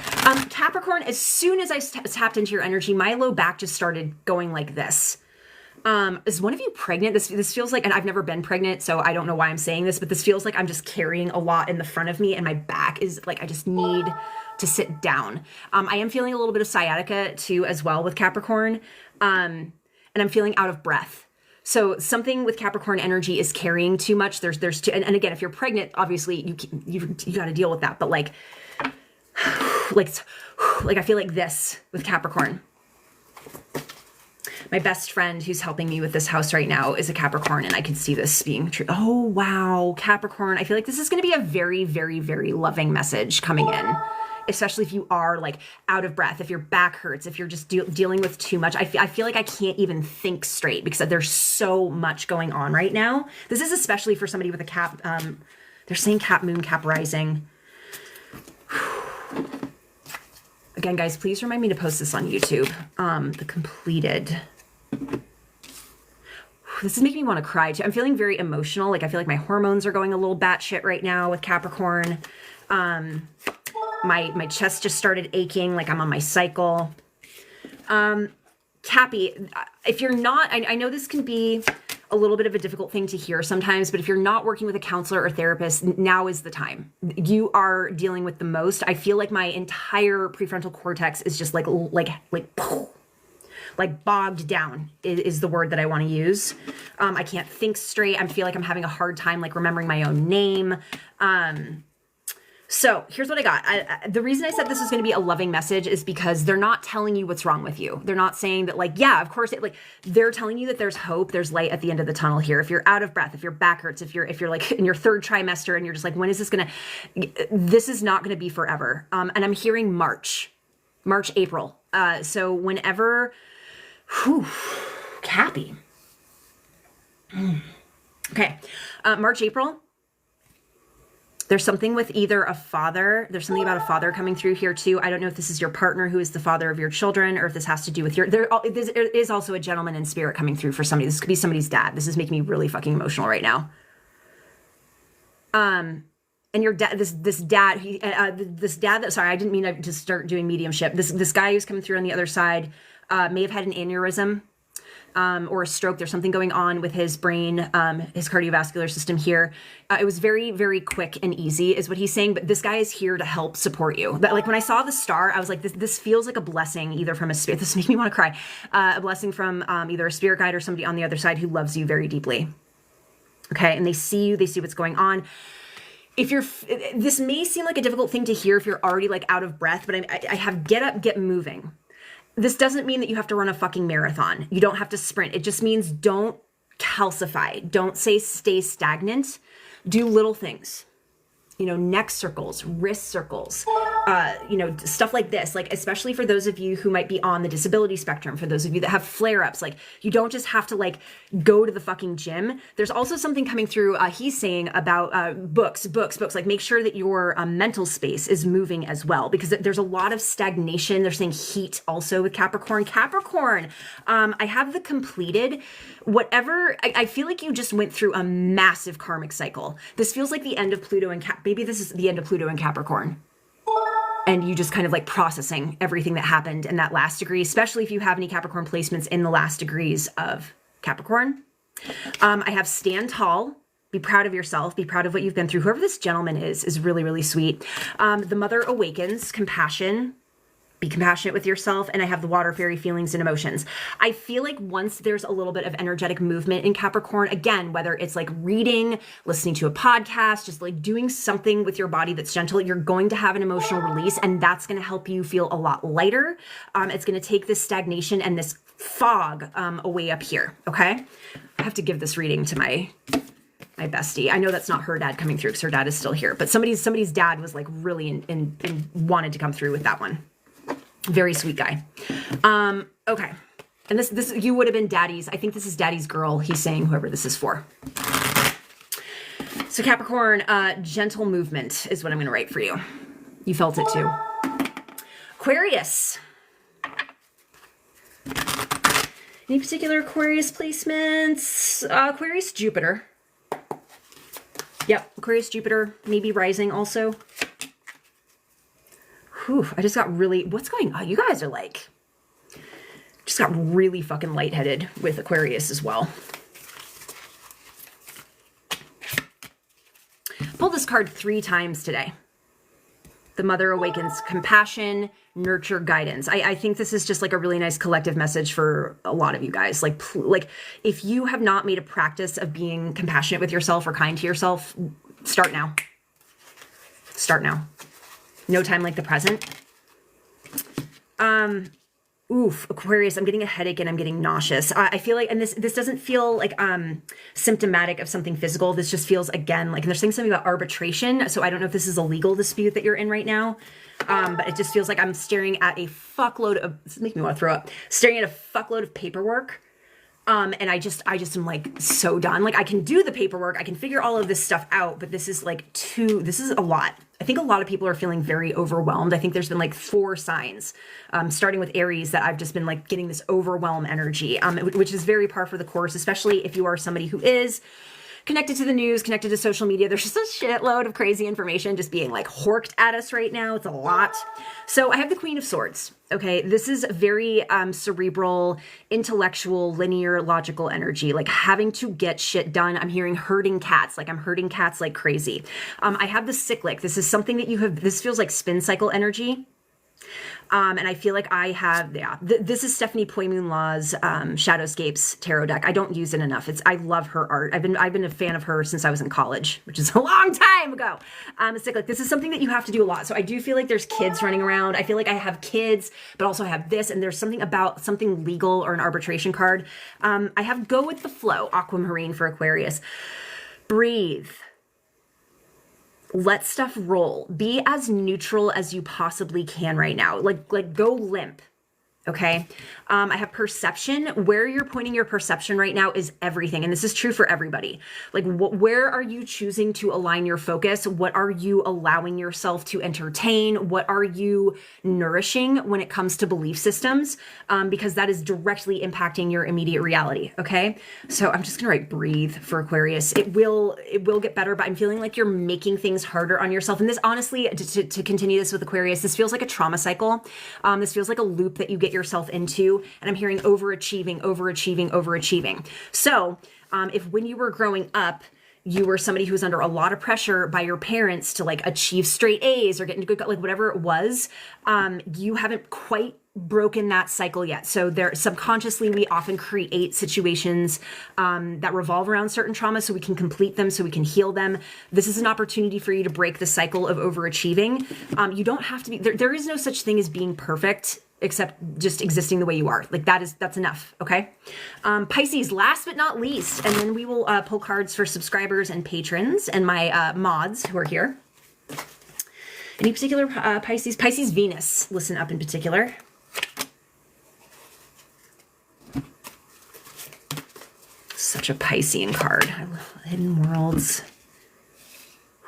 Capricorn, as soon as I tapped into your energy, my low back just started going like this. Is one of you pregnant? This feels like, and I've never been pregnant, so I don't know why I'm saying this, but this feels like I'm just carrying a lot in the front of me and my back is like, I just need to sit down. I am feeling a little bit of sciatica too, as well with Capricorn. And I'm feeling out of breath. So something with Capricorn energy is carrying too much. There's too, and again, if you're pregnant, obviously you got to deal with that. But like I feel like this with Capricorn. My best friend who's helping me with this house right now is a Capricorn, and I can see this being true. Oh, wow. Capricorn. I feel like this is going to be a very, very, very loving message coming in, especially if you are like out of breath, if your back hurts, if you're just dealing with too much. I feel like I can't even think straight because there's so much going on right now. This is especially for somebody with a Cap. They're saying Cap Moon, Cap Rising. Again, guys, please remind me to post this on YouTube. The completed. This is making me want to cry too. I'm feeling very emotional. Like I feel like my hormones are going a little batshit right now with Capricorn. My chest just started aching like I'm on my cycle. Cappy, if you're not, I know this can be a little bit of a difficult thing to hear sometimes, but if you're not working with a counselor or therapist, now is the time. You are dealing with the most. I feel like my entire prefrontal cortex is just like bogged down is the word that I want to use. I can't think straight. I feel like I'm having a hard time like remembering my own name. So here's what I got. The reason I said this is going to be a loving message is because they're not telling you what's wrong with you. They're not saying that like, yeah, of course, they're telling you that there's hope, there's light at the end of the tunnel here. If you're out of breath, if your back hurts, if you're like in your third trimester and you're just like, when is this this is not going to be forever. And I'm hearing March, April. So whenever, Cappy. Okay. March, April. There's something with either a father. There's something about a father coming through here too. I don't know if this is your partner who is the father of your children or if this has to do with there is also a gentleman in spirit coming through for somebody. This could be somebody's dad. This is making me really fucking emotional right now. And your dad, this dad, sorry, I didn't mean to start doing mediumship. This guy who's coming through on the other side may have had an aneurysm. or a stroke. There's something going on with his brain, his cardiovascular system here. It was very, very quick and easy is what he's saying, but this guy is here to help support you. But like when I saw the star, I was like, this feels like a blessing either from a spirit. This makes me want to cry. A blessing from either a spirit guide or somebody on the other side who loves you very deeply. Okay, and they see you, they see what's going on. If you're, this may seem like a difficult thing to hear if you're already like out of breath, but I have get up, get moving. This doesn't mean that you have to run a fucking marathon. You don't have to sprint. It just means don't calcify. Don't say stay stagnant. Do little things. You know, neck circles, wrist circles, you know, stuff like this, like, especially for those of you who might be on the disability spectrum, for those of you that have flare-ups, like, you don't just have to, like, go to the fucking gym. There's also something coming through, he's saying about books, like, make sure that your mental space is moving as well, because there's a lot of stagnation. They're saying heat also with Capricorn. I have the completed, whatever, I feel like you just went through a massive karmic cycle. This feels like the end of Pluto and maybe this is the end of Pluto and Capricorn. And you just kind of like processing everything that happened in that last degree, especially if you have any Capricorn placements in the last degrees of Capricorn. I have stand tall, be proud of yourself, be proud of what you've been through. Whoever this gentleman is really, really sweet. The mother awakens, compassion, be compassionate with yourself. And I have the water fairy, feelings and emotions. I feel like once there's a little bit of energetic movement in Capricorn, again, whether it's like reading, listening to a podcast, just like doing something with your body that's gentle, you're going to have an emotional release, and that's going to help you feel a lot lighter. It's going to take this stagnation and this fog away up here. Okay. I have to give this reading to my bestie. I know that's not her dad coming through because her dad is still here, but somebody's dad was like really and wanted to come through with that one. Very sweet guy. Okay. And this, you would have been daddy's. I think this is daddy's girl. He's saying whoever this is for. So Capricorn, gentle movement is what I'm going to write for you. You felt it too. Aquarius. Any particular Aquarius placements? Aquarius, Jupiter. Yep. Aquarius, Jupiter, maybe rising also. Whew, I just got really, what's going on? You guys are like, just got really fucking lightheaded with Aquarius as well. Pulled this card 3 times today. The mother awakens, compassion, nurture, guidance. I think this is just like a really nice collective message for a lot of you guys. Like if you have not made a practice of being compassionate with yourself or kind to yourself, start now. Start now. No time like the present. Aquarius, I'm getting a headache and I'm getting nauseous. I feel like, and this doesn't feel like symptomatic of something physical. This just feels, again, like, and they're saying something about arbitration. So I don't know if this is a legal dispute that you're in right now. But it just feels like I'm staring at a fuckload of, this is making me want to throw up, staring at a fuckload of paperwork. And I just am like so done. Like, I can do the paperwork, I can figure all of this stuff out, but this is like this is a lot. I think a lot of people are feeling very overwhelmed. I think there's been like 4 signs, starting with Aries, that I've just been like getting this overwhelm energy, which is very par for the course, especially if you are somebody who is connected to the news, connected to social media. There's just a shitload of crazy information just being like horked at us right now. It's a lot. So I have the Queen of Swords. Okay. This is very cerebral, intellectual, linear, logical energy, like having to get shit done. I'm hearing herding cats. Like I'm herding cats like crazy. I have the cyclic. This is something that you have, this feels like spin cycle energy. And I feel like I have, this is Stephanie Poimunlaw's Shadowscapes tarot deck. I don't use it enough. I love her art. I've been a fan of her since I was in college, which is a long time ago. Cyclic, this is something that you have to do a lot. So I do feel like there's kids running around. I feel like I have kids, but also I have this, and there's something about something legal or an arbitration card. I have go with the flow, aquamarine for Aquarius. Breathe. Let stuff roll. Be as neutral as you possibly can right now. Like go limp. Okay. I have perception. Where you're pointing your perception right now is everything. And this is true for everybody. Like where are you choosing to align your focus? What are you allowing yourself to entertain? What are you nourishing when it comes to belief systems? Because that is directly impacting your immediate reality. Okay. So I'm just going to write breathe for Aquarius. It will get better, but I'm feeling like you're making things harder on yourself. And this, honestly, to continue this with Aquarius, this feels like a trauma cycle. This feels like a loop that you get yourself into, and I'm hearing overachieving, overachieving, overachieving. So if when you were growing up, you were somebody who was under a lot of pressure by your parents to like achieve straight A's or get into good, like whatever it was, you haven't quite broken that cycle yet. So there, subconsciously, we often create situations that revolve around certain traumas so we can complete them, so we can heal them. This is an opportunity for you to break the cycle of overachieving. You don't have to be, there is no such thing as being perfect, except just existing the way you are. Like that's enough. Okay. Pisces, last but not least, and then we will pull cards for subscribers and patrons and my mods who are here. Any particular Pisces? Pisces Venus, listen up in particular. Such a Piscean card. I love Hidden Worlds.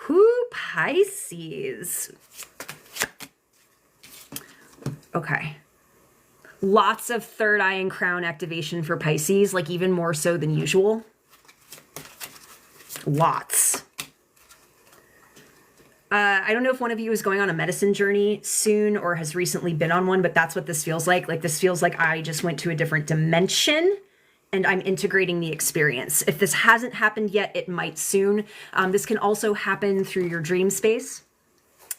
Whoo, Pisces. Okay. Lots of third eye and crown activation for Pisces, like even more so than usual. Lots. I don't know if one of you is going on a medicine journey soon or has recently been on one, but that's what this feels like. Like this feels like I just went to a different dimension and I'm integrating the experience. If this hasn't happened yet, it might soon. This can also happen through your dream space.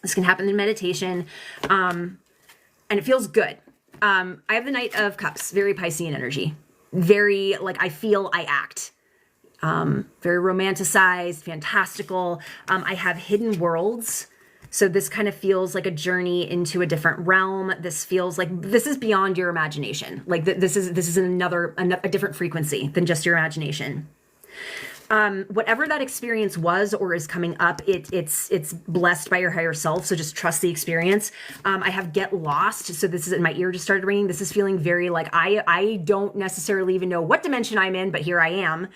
This can happen in meditation. And it feels good. I have the Knight of Cups, very Piscean energy. Very, like, I feel, I act. Very romanticized, fantastical. I have Hidden Worlds. So this kind of feels like a journey into a different realm. This feels like, this is beyond your imagination. Like, this is a different frequency than just your imagination. Whatever that experience was or is coming up, it's blessed by your higher self. So just trust the experience. I have Get Lost. So this is, my ear just started ringing. This is feeling very like, I don't necessarily even know what dimension I'm in, but here I am.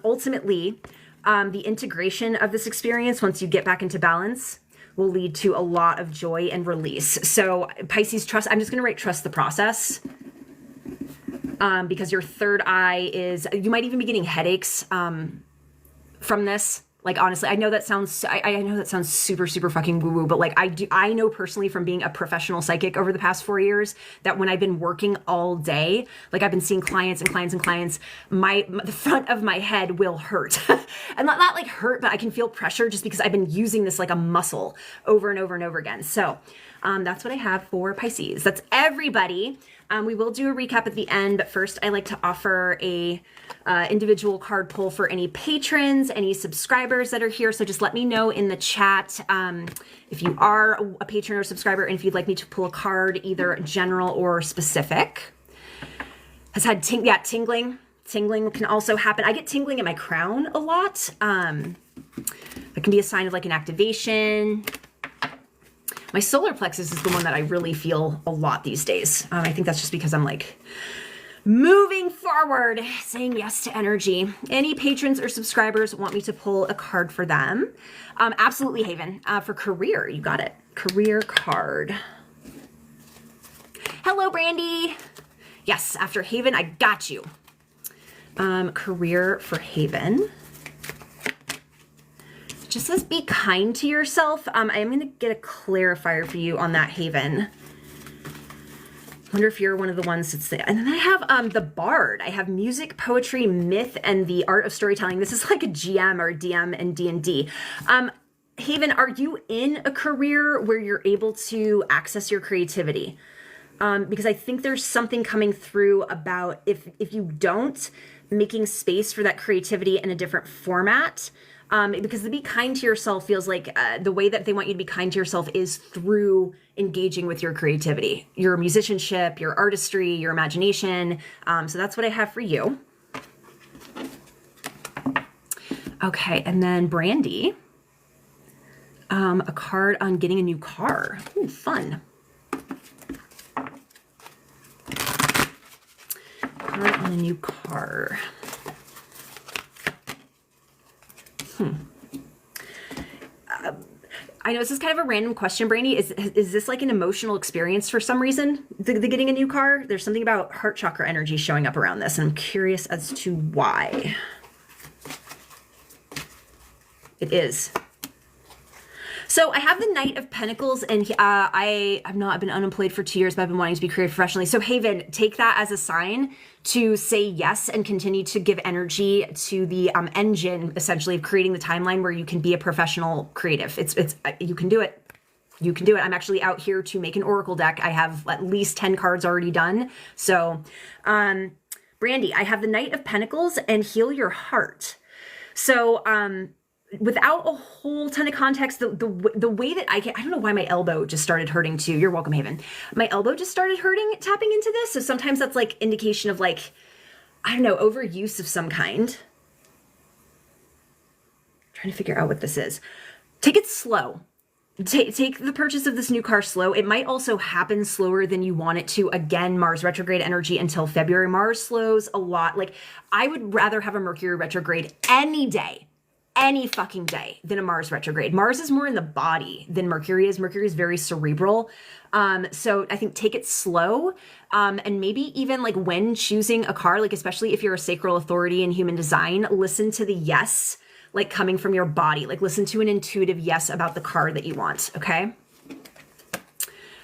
Ultimately, the integration of this experience, once you get back into balance, will lead to a lot of joy and release. So Pisces, trust, I'm just going to write trust the process. Because your third eye is, you might even be getting headaches from this. Like, honestly, I know that sounds, I know that sounds super, super fucking woo-woo, but like I know personally from being a professional psychic over the past 4 years that when I've been working all day, like I've been seeing clients and clients and clients, the front of my head will hurt. And not like hurt, but I can feel pressure just because I've been using this like a muscle over and over and over again. So that's what I have for Pisces. That's everybody. We will do a recap at the end, but first I like to offer a individual card pull for any patrons, any subscribers that are here. So just let me know in the chat if you are a patron or subscriber and if you'd like me to pull a card, either general or specific. Has had tingling. Tingling can also happen. I get tingling in my crown a lot. That can be a sign of like an activation. My solar plexus is the one that I really feel a lot these days. I think that's just because I'm like moving forward, saying yes to energy. Any patrons or subscribers want me to pull a card for them? Absolutely, Haven. For career, you got it. Career card. Hello, Brandy. Yes, after Haven, I got you. Career for Haven. Just says be kind to yourself. I am going to get a clarifier for you on that, Haven. Wonder if you're one of the ones that's there. And then I have the Bard. I have music, poetry, myth, and the art of storytelling. This is like a GM or DM and D&D. Haven, are you in a career where you're able to access your creativity? Because I think there's something coming through about if you don't, making space for that creativity in a different format. Because the be kind to yourself feels like the way that they want you to be kind to yourself is through engaging with your creativity, your musicianship, your artistry, your imagination. So that's what I have for you. Okay, and then Brandy, a card on getting a new car. Ooh, fun. Card on a new car. I know this is kind of a random question, Brandy. Is this like an emotional experience for some reason, the getting a new car? There's something about heart chakra energy showing up around this, and I'm curious as to why. It is. So I have the Knight of Pentacles, and I've been unemployed for 2 years, but I've been wanting to be creative professionally. So Haven, take that as a sign to say yes and continue to give energy to the engine, essentially, of creating the timeline where you can be a professional creative. You can do it. You can do it. I'm actually out here to make an oracle deck. I have at least 10 cards already done. So, Brandy, I have the Knight of Pentacles and Heal Your Heart. So, without a whole ton of context, the way that I don't know why my elbow just started hurting too. You're welcome, Haven. My elbow just started hurting tapping into this. So sometimes that's like indication of like, I don't know, overuse of some kind. I'm trying to figure out what this is. Take it slow. Take the purchase of this new car slow. It might also happen slower than you want it to. Again, Mars retrograde energy until February. Mars slows a lot. Like, I would rather have a Mercury retrograde any day, any fucking day, than a Mars retrograde. Mars is more in the body than Mercury is. Mercury is very cerebral. So I think take it slow. And maybe even like when choosing a car, like especially if you're a sacral authority in human design, listen to the yes, like coming from your body, like listen to an intuitive yes about the car that you want. Okay.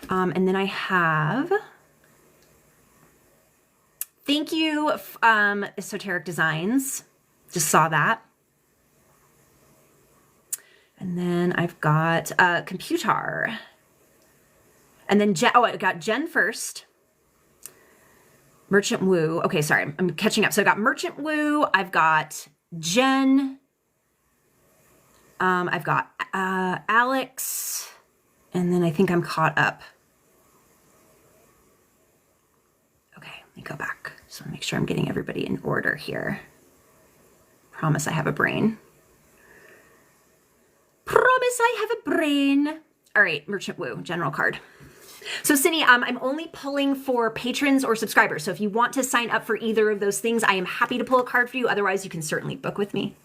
And then I have, thank you, Esoteric Designs. Just saw that. And then I've got Computer. And then Jen, I got Jen first. Merchant Woo. Okay, sorry, I'm catching up. So I got Merchant Woo. I've got Jen. I've got Alex. And then I think I'm caught up. Okay, let me go back. Just want to make sure I'm getting everybody in order here. Promise I have a brain. Promise I have a brain. All right, Merchant Woo, general card. So Cindy, I'm only pulling for patrons or subscribers. So if you want to sign up for either of those things, I am happy to pull a card for you. Otherwise, you can certainly book with me.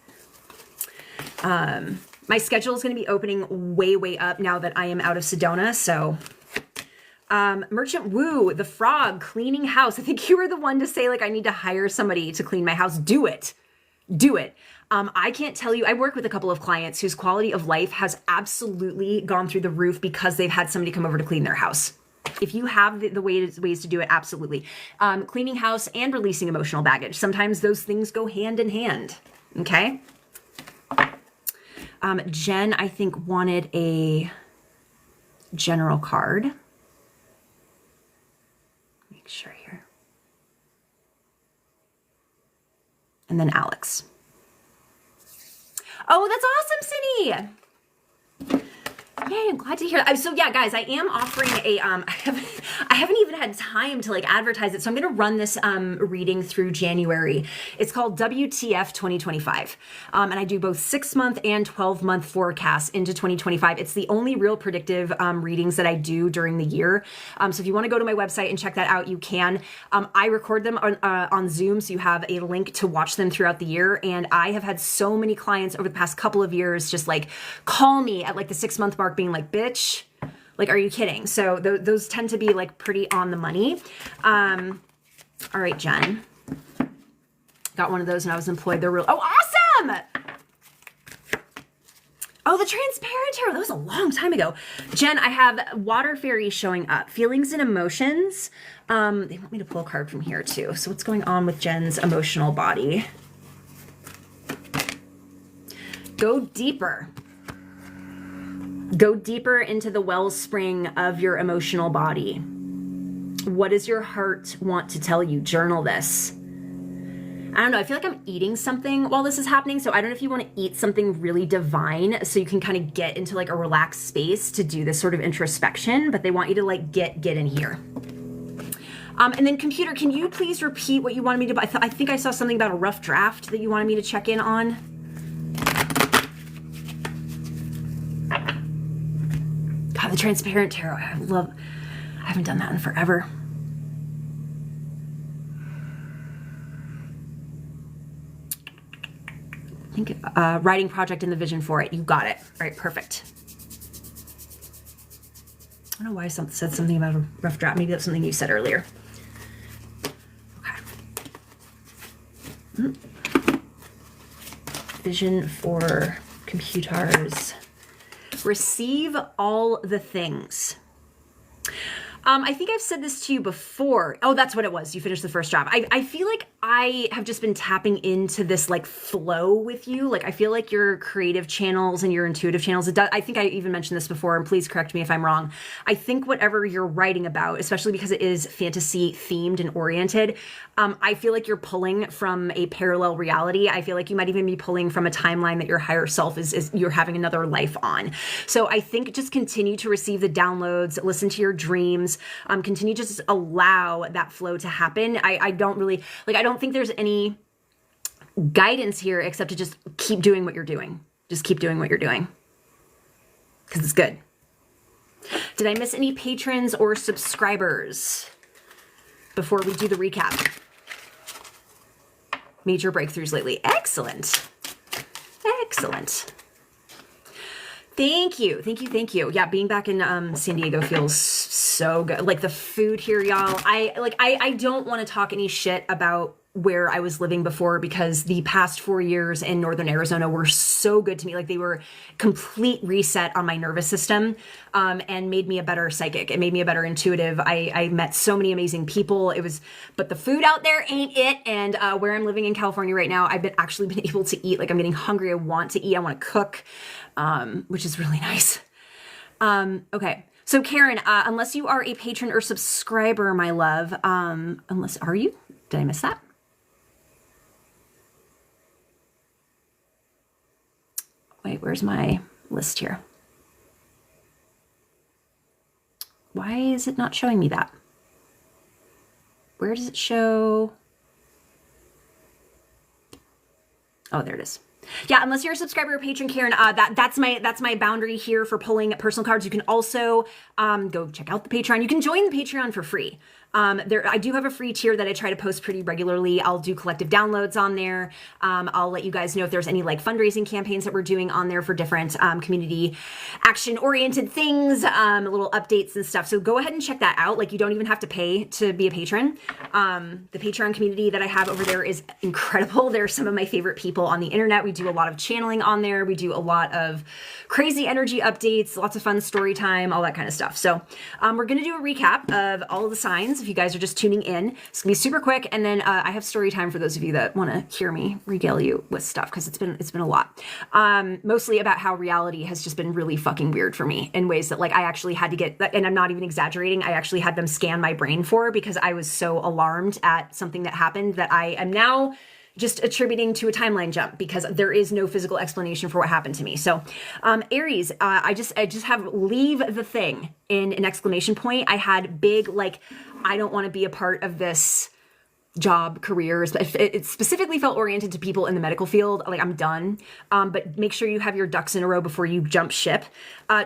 My schedule is going to be opening way up now that I am out of Sedona. So Merchant Woo, the frog, cleaning house. I think you were the one to say, like, I need to hire somebody to clean my house. Do it. Do it. I can't tell you, I work with a couple of clients whose quality of life has absolutely gone through the roof because they've had somebody come over to clean their house. If you have the ways to do it, absolutely. Cleaning house and releasing emotional baggage. Sometimes those things go hand in hand. Okay. Jen, I think, wanted a general card. Make sure here. And then Alex. Oh, that's awesome, Cindy. Yay, I'm glad to hear that. So yeah, guys, I am offering a, I haven't even had time to like advertise it. So I'm going to run this reading through January. It's called WTF 2025. And I do both 6-month and 12-month forecasts into 2025. It's the only real predictive readings that I do during the year. So if you want to go to my website and check that out, you can. I record them on Zoom, so you have a link to watch them throughout the year. And I have had so many clients over the past couple of years just like call me at like the 6-month mark being like, bitch, like, are you kidding? So those tend to be like pretty on the money. All right, Jen. Got one of those when I was employed. They're real. Oh, awesome. Oh, the transparent tarot. That was a long time ago. Jen, I have water fairies showing up. Feelings and emotions. They want me to pull a card from here too. So what's going on with Jen's emotional body? Go deeper. Go deeper into the wellspring of your emotional body. What does your heart want to tell you? Journal this. I don't know. I feel like I'm eating something while this is happening. So I don't know if you want to eat something really divine so you can kind of get into like a relaxed space to do this sort of introspection, but they want you to like get in here. And then computer, can you please repeat what you wanted me to, I think I saw something about a rough draft that you wanted me to check in on. God, the transparent tarot. I haven't done that in forever. I think writing project and the vision for it. You got it. All right, perfect. I don't know why I said something about a rough draft. Maybe that's something you said earlier. Okay. Vision for computers. Receive all the things. I think I've said this to you before. Oh, that's what it was. You finished the first job. I feel like I have just been tapping into this like flow with you. Like I feel like your creative channels and your intuitive channels, I think I even mentioned this before, and please correct me if I'm wrong. I think whatever you're writing about, especially because it is fantasy themed and oriented, I feel like you're pulling from a parallel reality. I feel like you might even be pulling from a timeline that your higher self is you're having another life on. So I think just continue to receive the downloads, listen to your dreams, continue to just allow that flow to happen. I don't really, like, I don't think there's any guidance here except to just keep doing what you're doing. Just keep doing what you're doing because it's good. Did I miss any patrons or subscribers before we do the recap? Major breakthroughs lately. Excellent. Excellent. Thank you. Thank you. Thank you. Yeah, being back in San Diego feels so good. Like the food here, y'all. I don't want to talk any shit about where I was living before because the past 4 years in Northern Arizona were so good to me. Like they were complete reset on my nervous system and made me a better psychic. It made me a better intuitive. I met so many amazing people. But the food out there ain't it. And where I'm living in California right now, I've actually been able to eat. Like I'm getting hungry. I want to eat. I want to cook, which is really nice. Okay. So Karen, unless you are a patron or subscriber, my love, are you? Did I miss that? Wait, where's my list here? Why is it not showing me that? Where does it show? Oh, there it is. Yeah, unless you're a subscriber or patron, Karen, that's my boundary here for pulling personal cards. You can also go check out the Patreon. You can join the Patreon for free. I do have a free tier that I try to post pretty regularly. I'll do collective downloads on there. I'll let you guys know if there's any like fundraising campaigns that we're doing on there for different community action oriented things, little updates and stuff. So go ahead and check that out. Like you don't even have to pay to be a patron. The Patreon community that I have over there is incredible. They're some of my favorite people on the internet. We do a lot of channeling on there. We do a lot of crazy energy updates, lots of fun story time, all that kind of stuff. So we're going to do a recap of all of the signs. If you guys are just tuning in, it's gonna be super quick. And then I have story time for those of you that want to hear me regale you with stuff because it's been a lot. Mostly about how reality has just been really fucking weird for me in ways that like I actually had to get, and I'm not even exaggerating, I actually had them scan my brain for because I was so alarmed at something that happened that I am now just attributing to a timeline jump because there is no physical explanation for what happened to me. So Aries, I just have leave the thing in an exclamation point. I had big, like, I don't want to be a part of this job, careers, but it specifically felt oriented to people in the medical field. Like I'm done. But make sure you have your ducks in a row before you jump ship.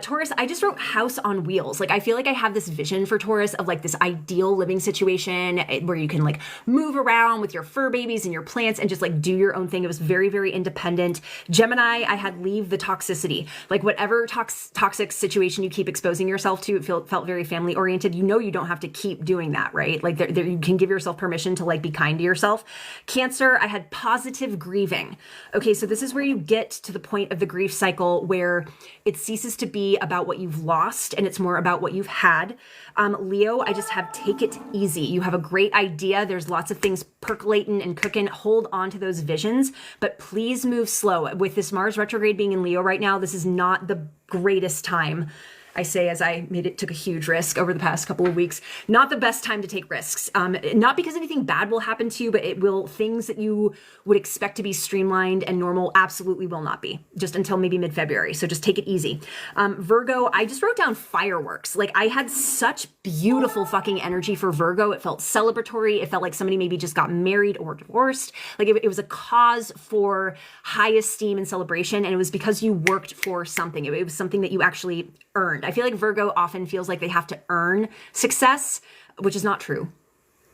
Taurus, I just wrote house on wheels. Like I feel like I have this vision for Taurus of like this ideal living situation where you can like move around with your fur babies and your plants and just like do your own thing. It was very, very independent. Gemini, I had leave the toxicity. Like whatever toxic situation you keep exposing yourself to, it felt very family oriented. You know, you don't have to keep doing that, right? Like you can give yourself permission to like be kind to yourself. Cancer, I had positive grieving. Okay, so this is where you get to the point of the grief cycle where it ceases to be about what you've lost and it's more about what you've had. Leo, I just have take it easy. You have a great idea. There's lots of things percolating and cooking. Hold on to those visions, but please move slow. With this Mars retrograde being in Leo right now, this is not the greatest time. I say as I took a huge risk over the past couple of weeks. Not the best time to take risks. Not because anything bad will happen to you, but things that you would expect to be streamlined and normal absolutely will not be, just until maybe mid-February. So just take it easy. Virgo, I just wrote down fireworks. Like I had such beautiful fucking energy for Virgo. It felt celebratory. It felt like somebody maybe just got married or divorced. Like it was a cause for high esteem and celebration. And it was because you worked for something. It was something that you actually earned. I feel like Virgo often feels like they have to earn success, which is not true,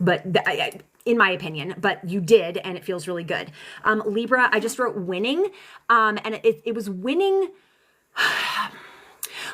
but in my opinion, but you did, and it feels really good. Libra, I just wrote winning, and it was winning.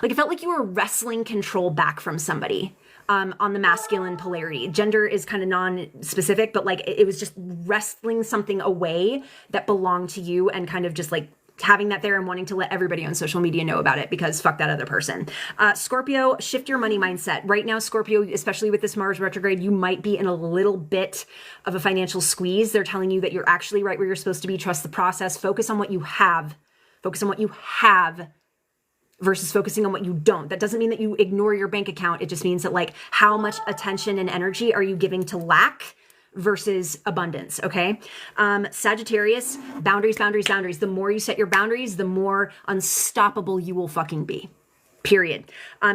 Like it felt like you were wrestling control back from somebody. On the masculine polarity. Gender is kind of non-specific, but like it was just wrestling something away that belonged to you and kind of just like having that there and wanting to let everybody on social media know about it because fuck that other person. Scorpio, shift your money mindset. Right now, Scorpio, especially with this Mars retrograde, you might be in a little bit of a financial squeeze. They're telling you that you're actually right where you're supposed to be. Trust the process. Focus on what you have. Focus on what you have versus focusing on what you don't. That doesn't mean that you ignore your bank account. It just means that like how much attention and energy are you giving to lack versus abundance, okay? Sagittarius, boundaries, boundaries, boundaries. The more you set your boundaries, the more unstoppable you will fucking be. Period.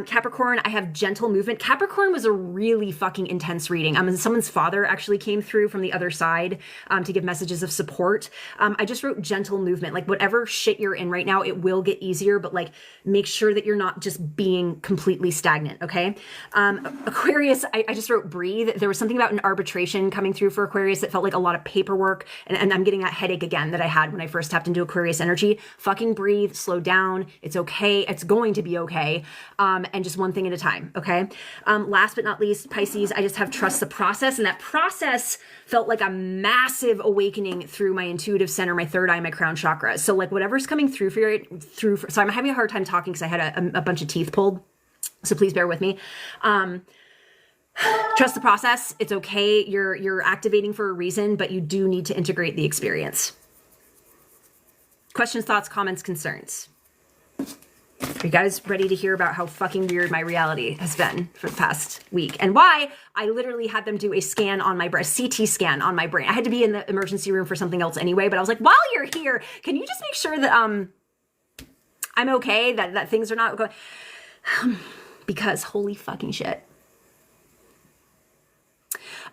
Capricorn, I have gentle movement. Capricorn was a really fucking intense reading. Someone's father actually came through from the other side to give messages of support. I just wrote gentle movement. Like whatever shit you're in right now, it will get easier, but like make sure that you're not just being completely stagnant, okay? Aquarius, I just wrote breathe. There was something about an arbitration coming through for Aquarius that felt like a lot of paperwork, and I'm getting that headache again that I had when I first tapped into Aquarius energy. Fucking breathe, slow down. It's okay. It's going to be okay. And just one thing at a time, okay? Last but not least, Pisces, I just have trust the process, and that process felt like a massive awakening through my intuitive center, my third eye, my crown chakra. So like whatever's coming through so I'm having a hard time talking because I had a bunch of teeth pulled, so please bear with me. Trust the process. It's okay. You're activating for a reason, but you do need to integrate the experience. Questions, thoughts, comments, concerns? Are you guys ready to hear about how fucking weird my reality has been for the past week and why I literally had them do a scan on my brain, CT scan on my brain? I had to be in the emergency room for something else anyway, but I was like, while you're here, can you just make sure that I'm okay, that things are not going, because holy fucking shit.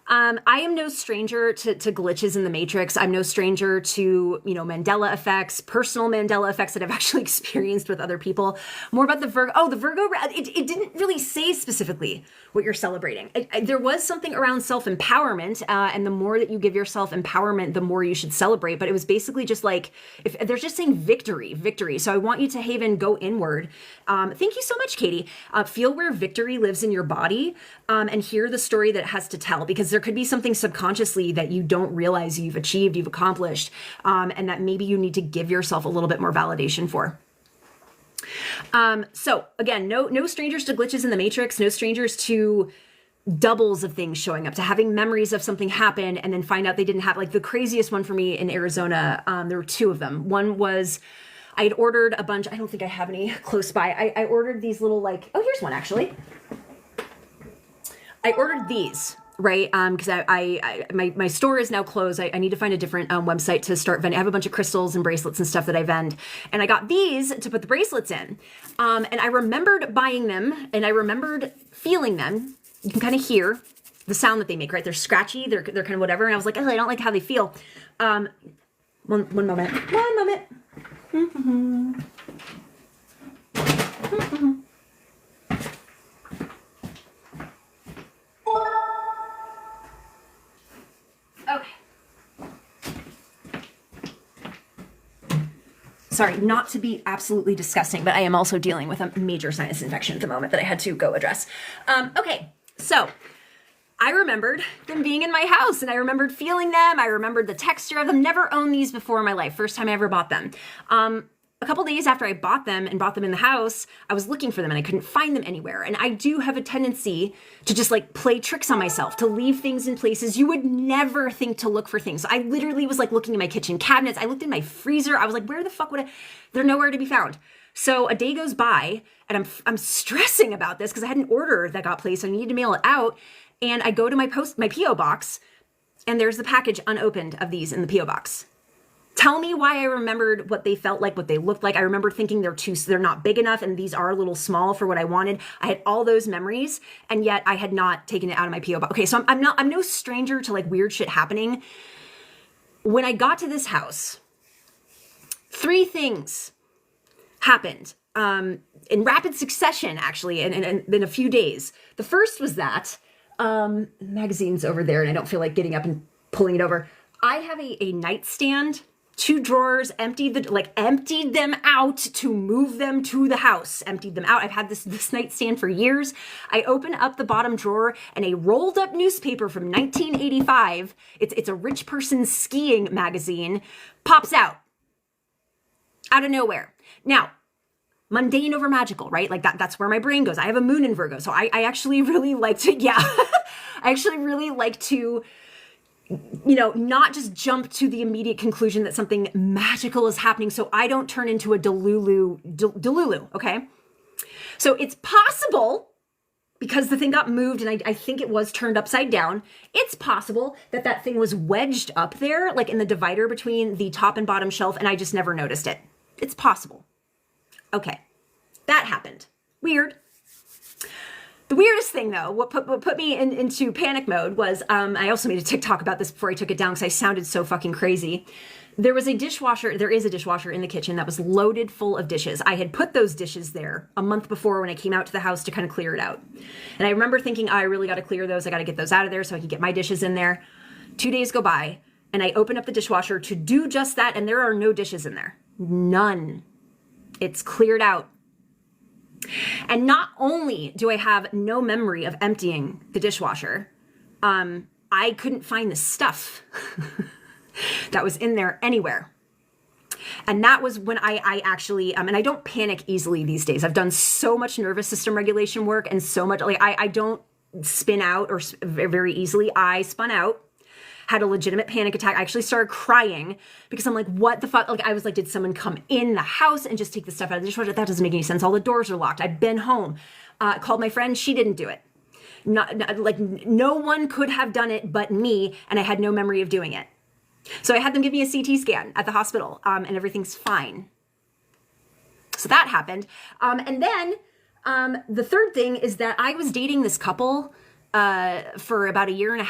I am no stranger to glitches in the matrix. I'm no stranger to, Mandela effects, personal Mandela effects that I've actually experienced with other people. More about the Virgo. Oh, the Virgo, it didn't really say specifically what you're celebrating. There was something around self-empowerment, and the more that you give yourself empowerment, the more you should celebrate. But it was basically just like, if they're just saying victory. So I want you to, Haven, go inward. Thank you so much, Katie. Feel where victory lives in your body, and hear the story that it has to tell, because there could be something subconsciously that you don't realize you've achieved, you've accomplished, and that maybe you need to give yourself a little bit more validation for. So again, no strangers to glitches in the matrix, no strangers to doubles of things showing up, to having memories of something happen and then find out they didn't happen. Like the craziest one for me in Arizona, there were two of them. One was I had ordered a bunch, I don't think I have any close by. I ordered these little here's one actually. I ordered these, right? Because my store is now closed. I need to find a different website to start vending. I have a bunch of crystals and bracelets and stuff that I vend. And I got these to put the bracelets in. And I remembered buying them and I remembered feeling them. You can kind of hear the sound that they make, right? They're scratchy. They're kind of whatever. And I was like, oh, I don't like how they feel. One moment. Okay. Sorry, not to be absolutely disgusting, but I am also dealing with a major sinus infection at the moment that I had to go address. Okay, so I remembered them being in my house and I remembered feeling them. I remembered the texture of them. Never owned these before in my life. First time I ever bought them. A couple days after I bought them and bought them in the house, I was looking for them and I couldn't find them anywhere. And I do have a tendency to just play tricks on myself, to leave things in places you would never think to look for things. I literally was looking in my kitchen cabinets. I looked in my freezer. I was like, where the fuck would I? They're nowhere to be found. So a day goes by and I'm stressing about this because I had an order that got placed. I needed to mail it out. And I go to my P.O. box and there's the package unopened of these in the P.O. box. Tell me why I remembered what they felt like, what they looked like. I remember thinking they're not big enough and these are a little small for what I wanted. I had all those memories and yet I had not taken it out of my P.O. box. Okay, so I'm no stranger to weird shit happening. When I got to this house, 3 things happened in rapid succession, actually, in a few days. The first was that the magazine's over there and I don't feel like getting up and pulling it over. I have a nightstand, 2 drawers, emptied them out to move them to the house, emptied them out. I've had this nightstand for years. I open up the bottom drawer and a rolled up newspaper from 1985, it's a rich person's skiing magazine, pops out. out of nowhere. Now, mundane over magical, right? Like that's where my brain goes. I have a moon in Virgo. So I actually really like to, I actually really like to, not just jump to the immediate conclusion that something magical is happening. So I don't turn into a delulu, okay? So it's possible, because the thing got moved and I think it was turned upside down, it's possible that that thing was wedged up there, like in the divider between the top and bottom shelf, and I just never noticed it. It's possible. Okay, that happened. Weird. The weirdest thing, though, what put me into panic mode was, I also made a TikTok about this before I took it down because I sounded so fucking crazy. There is a dishwasher in the kitchen that was loaded full of dishes. I had put those dishes there a month before when I came out to the house to kind of clear it out. And I remember thinking, I really got to clear those. I got to get those out of there so I can get my dishes in there. 2 days go by and I open up the dishwasher to do just that. And there are no dishes in there. None. It's cleared out. And not only do I have no memory of emptying the dishwasher, I couldn't find the stuff that was in there anywhere. And that was when I actually, and I don't panic easily these days. I've done so much nervous system regulation work and so much, like I don't spin out or very easily. I spun out, had a legitimate panic attack. I actually started crying because I'm like, what the fuck? Like, I was like, did someone come in the house and just take the stuff out of the dishwasher? That doesn't make any sense. All the doors are locked. I've been home. Called my friend. She didn't do it. Like no one could have done it but me, and I had no memory of doing it. So I had them give me a CT scan at the hospital, and everything's fine. So that happened. And then the third thing is that I was dating this couple for about 1.5 years,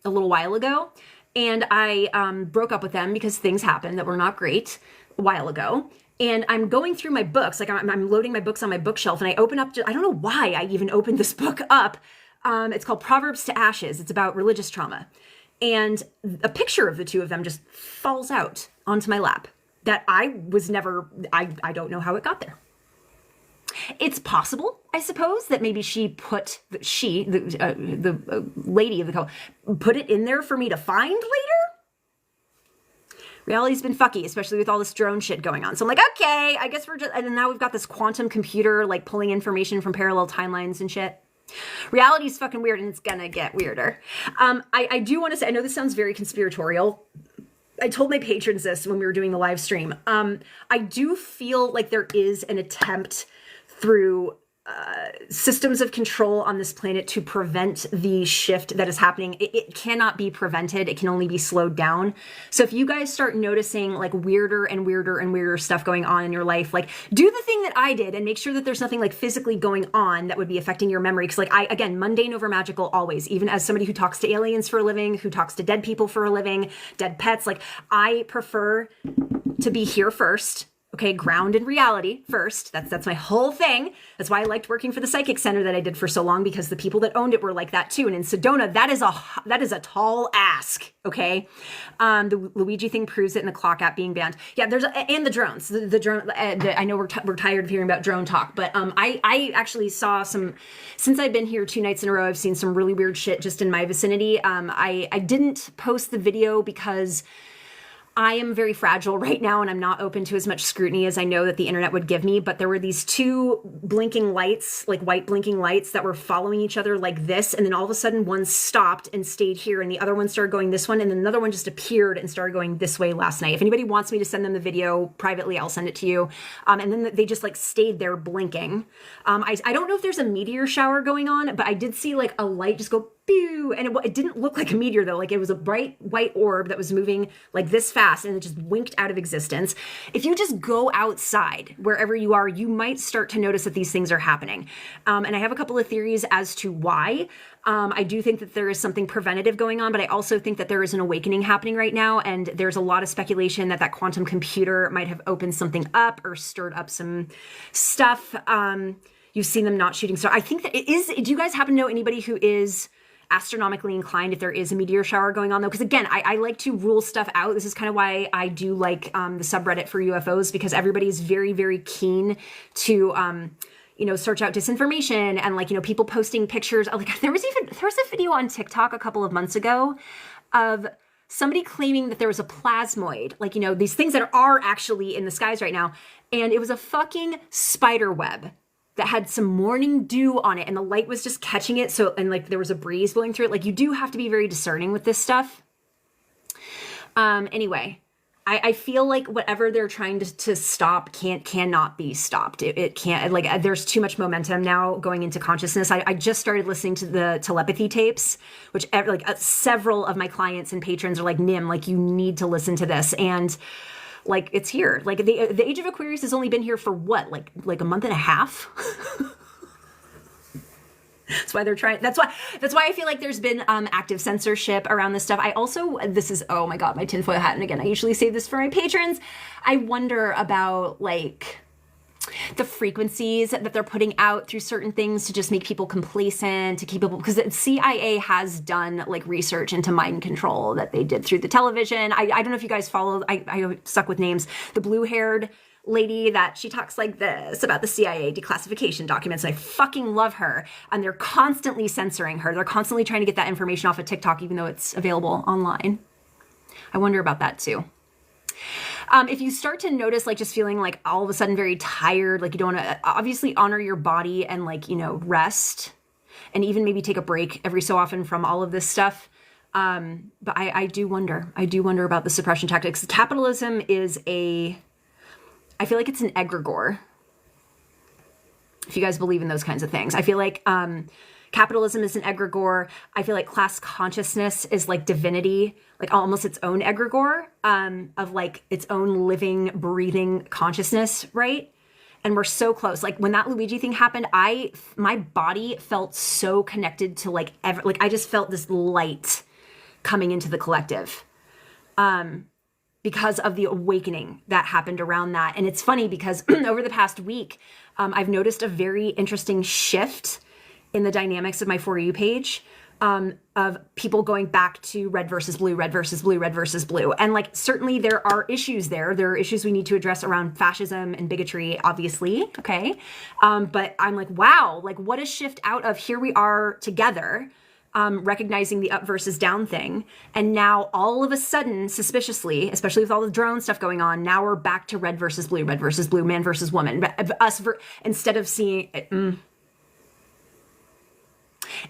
a little while ago. And I broke up with them because things happened that were not great a while ago. And I'm going through my books, like I'm loading my books on my bookshelf, and I open up, I don't know why I even opened this book up. It's called Proverbs to Ashes. It's about religious trauma. And a picture of the two of them just falls out onto my lap that I was never, I don't know how it got there. It's possible, I suppose, that maybe she put, the lady of the couple, put it in there for me to find later. Reality's been fucky, especially with all this drone shit going on. So I'm like, okay, I guess we're just, and now we've got this quantum computer, like pulling information from parallel timelines and shit. Reality's fucking weird, and it's gonna get weirder. I do want to say, I know this sounds very conspiratorial. I told my patrons this when we were doing the live stream. I do feel like there is an attempt through systems of control on this planet to prevent the shift that is happening. It cannot be prevented. It can only be slowed down. So if you guys start noticing like weirder and weirder and weirder stuff going on in your life, like do the thing that I did and make sure that there's nothing like physically going on that would be affecting your memory. Because like again, mundane over magical always, even as somebody who talks to aliens for a living, who talks to dead people for a living, dead pets, like I prefer to be here first. Okay, ground in reality first. That's my whole thing. That's why I liked working for the psychic center that I did for so long, because the people that owned it were like that too. And in Sedona, that is a tall ask. Okay, the Luigi thing proves it, and the clock app being banned. Yeah, and the drones. The drone. I know we're tired of hearing about drone talk, but I actually saw some. Since I've been here 2 nights in a row, I've seen some really weird shit just in my vicinity. I didn't post the video because I am very fragile right now, and I'm not open to as much scrutiny as I know that the internet would give me. But there were these 2 blinking lights, like white blinking lights, that were following each other like this. And then all of a sudden one stopped and stayed here, and the other one started going this one. And then another one just appeared and started going this way last night. If anybody wants me to send them the video privately, I'll send it to you. And then they just like stayed there blinking. I don't know if there's a meteor shower going on, but I did see like a light just go pew, and it didn't look like a meteor though. Like it was a bright white orb that was moving like this fast, and it just winked out of existence. If you just go outside wherever you are, you might start to notice that these things are happening. And I have a couple of theories as to why. I do think that there is something preventative going on, but I also think that there is an awakening happening right now. And there's a lot of speculation that quantum computer might have opened something up or stirred up some stuff. You've seen them not shooting stars. I think that it is. Do you guys happen to know anybody who is astronomically inclined if there is a meteor shower going on though? Because again, I like to rule stuff out. This is kind of why I do like the subreddit for UFOs, because everybody's very, very keen to search out disinformation and like, people posting pictures. Like there was a video on TikTok a couple of months ago of somebody claiming that there was a plasmoid, like, you know, these things that are actually in the skies right now. And it was a fucking spider web that had some morning dew on it, and the light was just catching it. So, and like there was a breeze blowing through it. Like, you do have to be very discerning with this stuff. Anyway, I feel like whatever they're trying to stop cannot be stopped. It can't, like, there's too much momentum now going into consciousness. I just started listening to the telepathy tapes, which several of my clients and patrons are like, Nim, like, you need to listen to this. And like, it's here. Like, the age of Aquarius has only been here for what, like a month and a half? That's why they're trying. That's why I feel like there's been active censorship around this stuff. I also, this is, oh my God, my tinfoil hat. And again, I usually save this for my patrons. I wonder about like the frequencies that they're putting out through certain things to just make people complacent, to keep people, because the CIA has done like research into mind control that they did through the television. I don't know if you guys follow, I suck with names, the blue-haired lady that she talks like this about the CIA declassification documents. I fucking love her. And they're constantly censoring her. They're constantly trying to get that information off of TikTok, even though it's available online. I wonder about that too. If you start to notice, like, just feeling like all of a sudden very tired, like you don't want to obviously honor your body and, like, you know, rest and even maybe take a break every so often from all of this stuff. But I do wonder about the suppression tactics. Capitalism is I feel like it's an egregore. If you guys believe in those kinds of things, I feel like capitalism is an egregore. I feel like class consciousness is like divinity, like almost its own egregore of like its own living, breathing consciousness, right? And we're so close. Like when that Luigi thing happened, my body felt so connected to like I just felt this light coming into the collective. Because of the awakening that happened around that. And it's funny because over the past week, I've noticed a very interesting shift in the dynamics of my For You page of people going back to red versus blue, red versus blue, red versus blue. And like, certainly there are issues there. There are issues we need to address around fascism and bigotry, obviously. Okay. But I'm like, wow, like what a shift out of here we are together. Recognizing the up versus down thing. And now all of a sudden, suspiciously, especially with all the drone stuff going on, now we're back to red versus blue, man versus woman, instead of seeing it.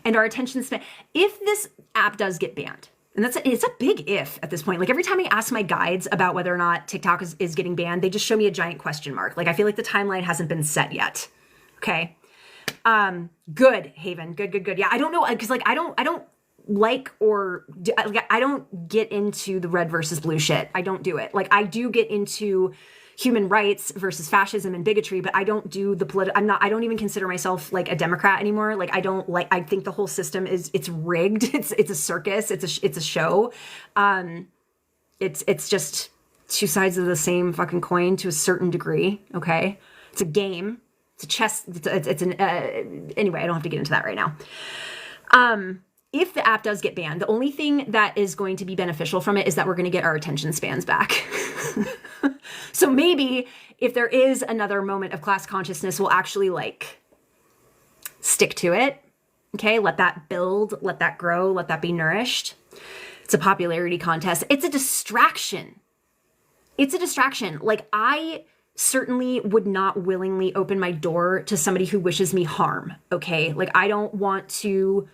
And our attention span. If this app does get banned, and it's a big if at this point. Like every time I ask my guides about whether or not TikTok is getting banned, they just show me a giant question mark. Like I feel like the timeline hasn't been set yet. Okay. Good, Haven. Good. Yeah, I don't know, because like I don't like or do, I don't get into the red versus blue shit. I don't do it. Like I do get into human rights versus fascism and bigotry, but I don't do the I don't even consider myself like a Democrat anymore. Like I think the whole system it's rigged. It's a circus. It's a show. It's just two sides of the same fucking coin to a certain degree. Okay. It's a game. It's a chess. Anyway, I don't have to get into that right now. If the app does get banned, the only thing that is going to be beneficial from it is that we're going to get our attention spans back. So maybe if there is another moment of class consciousness, we'll actually like stick to it. Okay. Let that build, let that grow, let that be nourished. It's a popularity contest. It's a distraction. Like I certainly would not willingly open my door to somebody who wishes me harm. Okay. Like I don't want to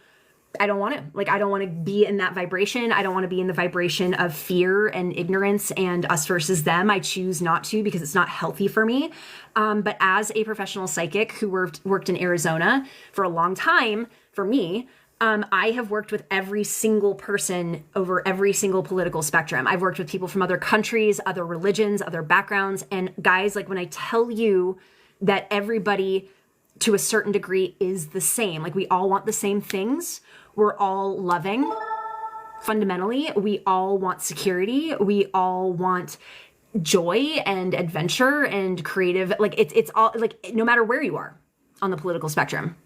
be in that vibration. I don't want to be in the vibration of fear and ignorance and us versus them. I choose not to because it's not healthy for me. But as a professional psychic who worked in Arizona for a long time, for me, I have worked with every single person over every single political spectrum. I've worked with people from other countries, other religions, other backgrounds. And guys, like when I tell you that everybody to a certain degree is the same, like we all want the same things. We're all loving. Fundamentally, we all want security. We all want joy and adventure and creative. Like it's all like no matter where you are on the political spectrum,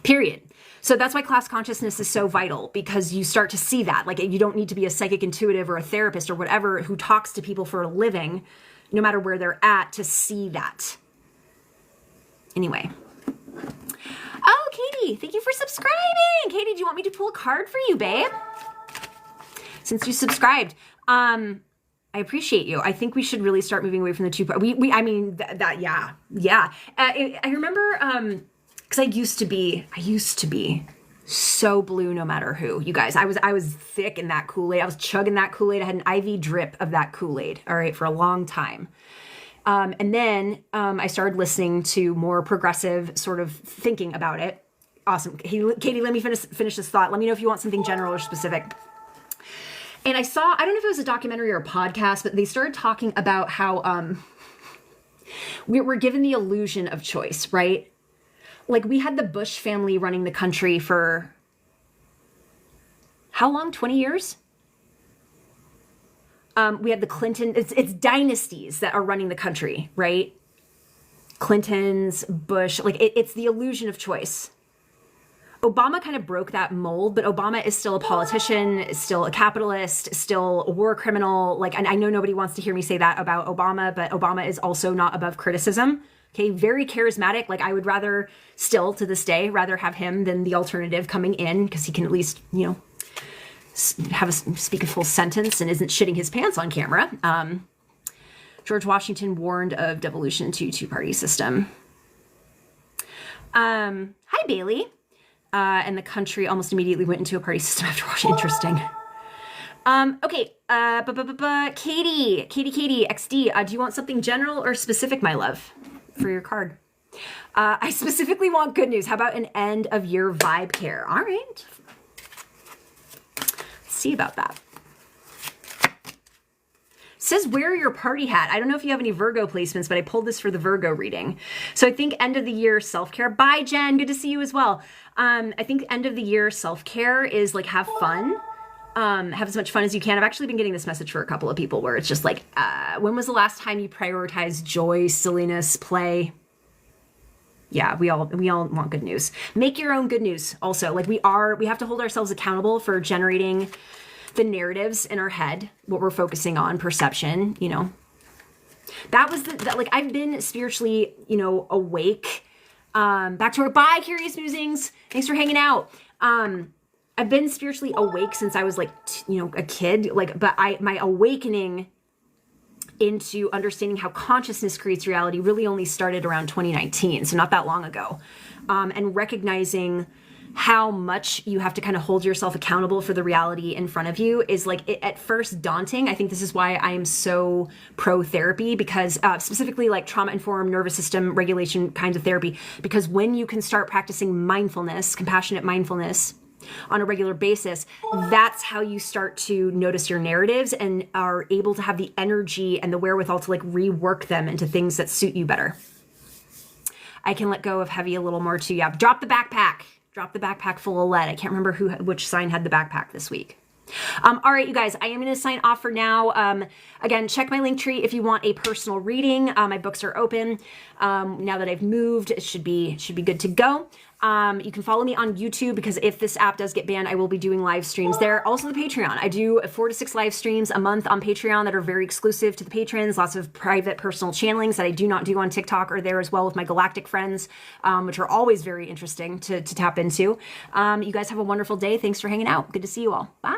period. So that's why class consciousness is so vital, because you start to see that. Like you don't need to be a psychic intuitive or a therapist or whatever who talks to people for a living, no matter where they're at, to see that. Anyway. Oh, Katie, thank you for subscribing. Katie, do you want me to pull a card for you, babe? since you subscribed. I appreciate you. I think we should really start moving away from the two-part. I mean, yeah. I remember, because I used to be so blue no matter who. You guys, I was thick in that Kool-Aid. I was chugging that Kool-Aid. I had an IV drip of that Kool-Aid, all right, for a long time. And then I started listening to more progressive sort of thinking about it. Awesome. Katie, let me finish this thought. Let me know if you want something general or specific. And I don't know if it was a documentary or a podcast, but they started talking about how we're given the illusion of choice, right? Like, we had the Bush family running the country for how long? 20 years? We had the Clinton, it's dynasties that are running the country, right? Clintons, Bush, like it's the illusion of choice. Obama kind of broke that mold, but Obama is still a politician, is still a capitalist, still a war criminal. Like, and I know nobody wants to hear me say that about Obama, but Obama is also not above criticism. Okay, very charismatic. Like, I would rather still, to this day, rather have him than the alternative coming in, because he can at least, you know, speak a full sentence and isn't shitting his pants on camera. George Washington warned of devolution to two-party system. Hi, Bailey. And the country almost immediately went into a party system after Washington. Interesting. Okay. Katie, XD. Do you want something general or specific, my love, for your card? I specifically want good news. How about an end of year vibe care? All right. Let's see about that. Says wear your party hat. I don't know if you have any Virgo placements, but I pulled this for the Virgo reading. So I think end of the year self-care. Bye, Jen. Good to see you as well. I think end of the year self-care is like have fun. Have as much fun as you can. I've actually been getting this message for a couple of people where it's just like, when was the last time you prioritized joy, silliness, play? Yeah, we all want good news. Make your own good news also. Like we have to hold ourselves accountable for generating the narratives in our head, what we're focusing on, perception, you know. That was like I've been spiritually, you know, awake. Back to work. Bye, Curious Musings. Thanks for hanging out. I've been spiritually awake since I was like, you know, a kid. Like, but my awakening into understanding how consciousness creates reality really only started around 2019, so not that long ago. And recognizing how much you have to kind of hold yourself accountable for the reality in front of you is like at first daunting. I think this is why I am so pro therapy, because specifically like trauma-informed nervous system regulation kinds of therapy, because when you can start practicing mindfulness, compassionate mindfulness on a regular basis, that's how you start to notice your narratives and are able to have the energy and the wherewithal to like rework them into things that suit you better. I can let go of heavy a little more too. Yeah, drop the backpack. Drop the backpack full of lead. I can't remember which sign had the backpack this week. All right, you guys, I am going to sign off for now. Again, check my link tree if you want a personal reading. My books are open. Now that I've moved, it should be good to go. You can follow me on YouTube, because if this app does get banned, I will be doing live streams there. Also the Patreon. I do 4 to 6 live streams a month on Patreon that are very exclusive to the patrons. Lots of private personal channelings that I do not do on TikTok or there as well with my galactic friends, which are always very interesting to tap into. You guys have a wonderful day. Thanks for hanging out. Good to see you all. Bye.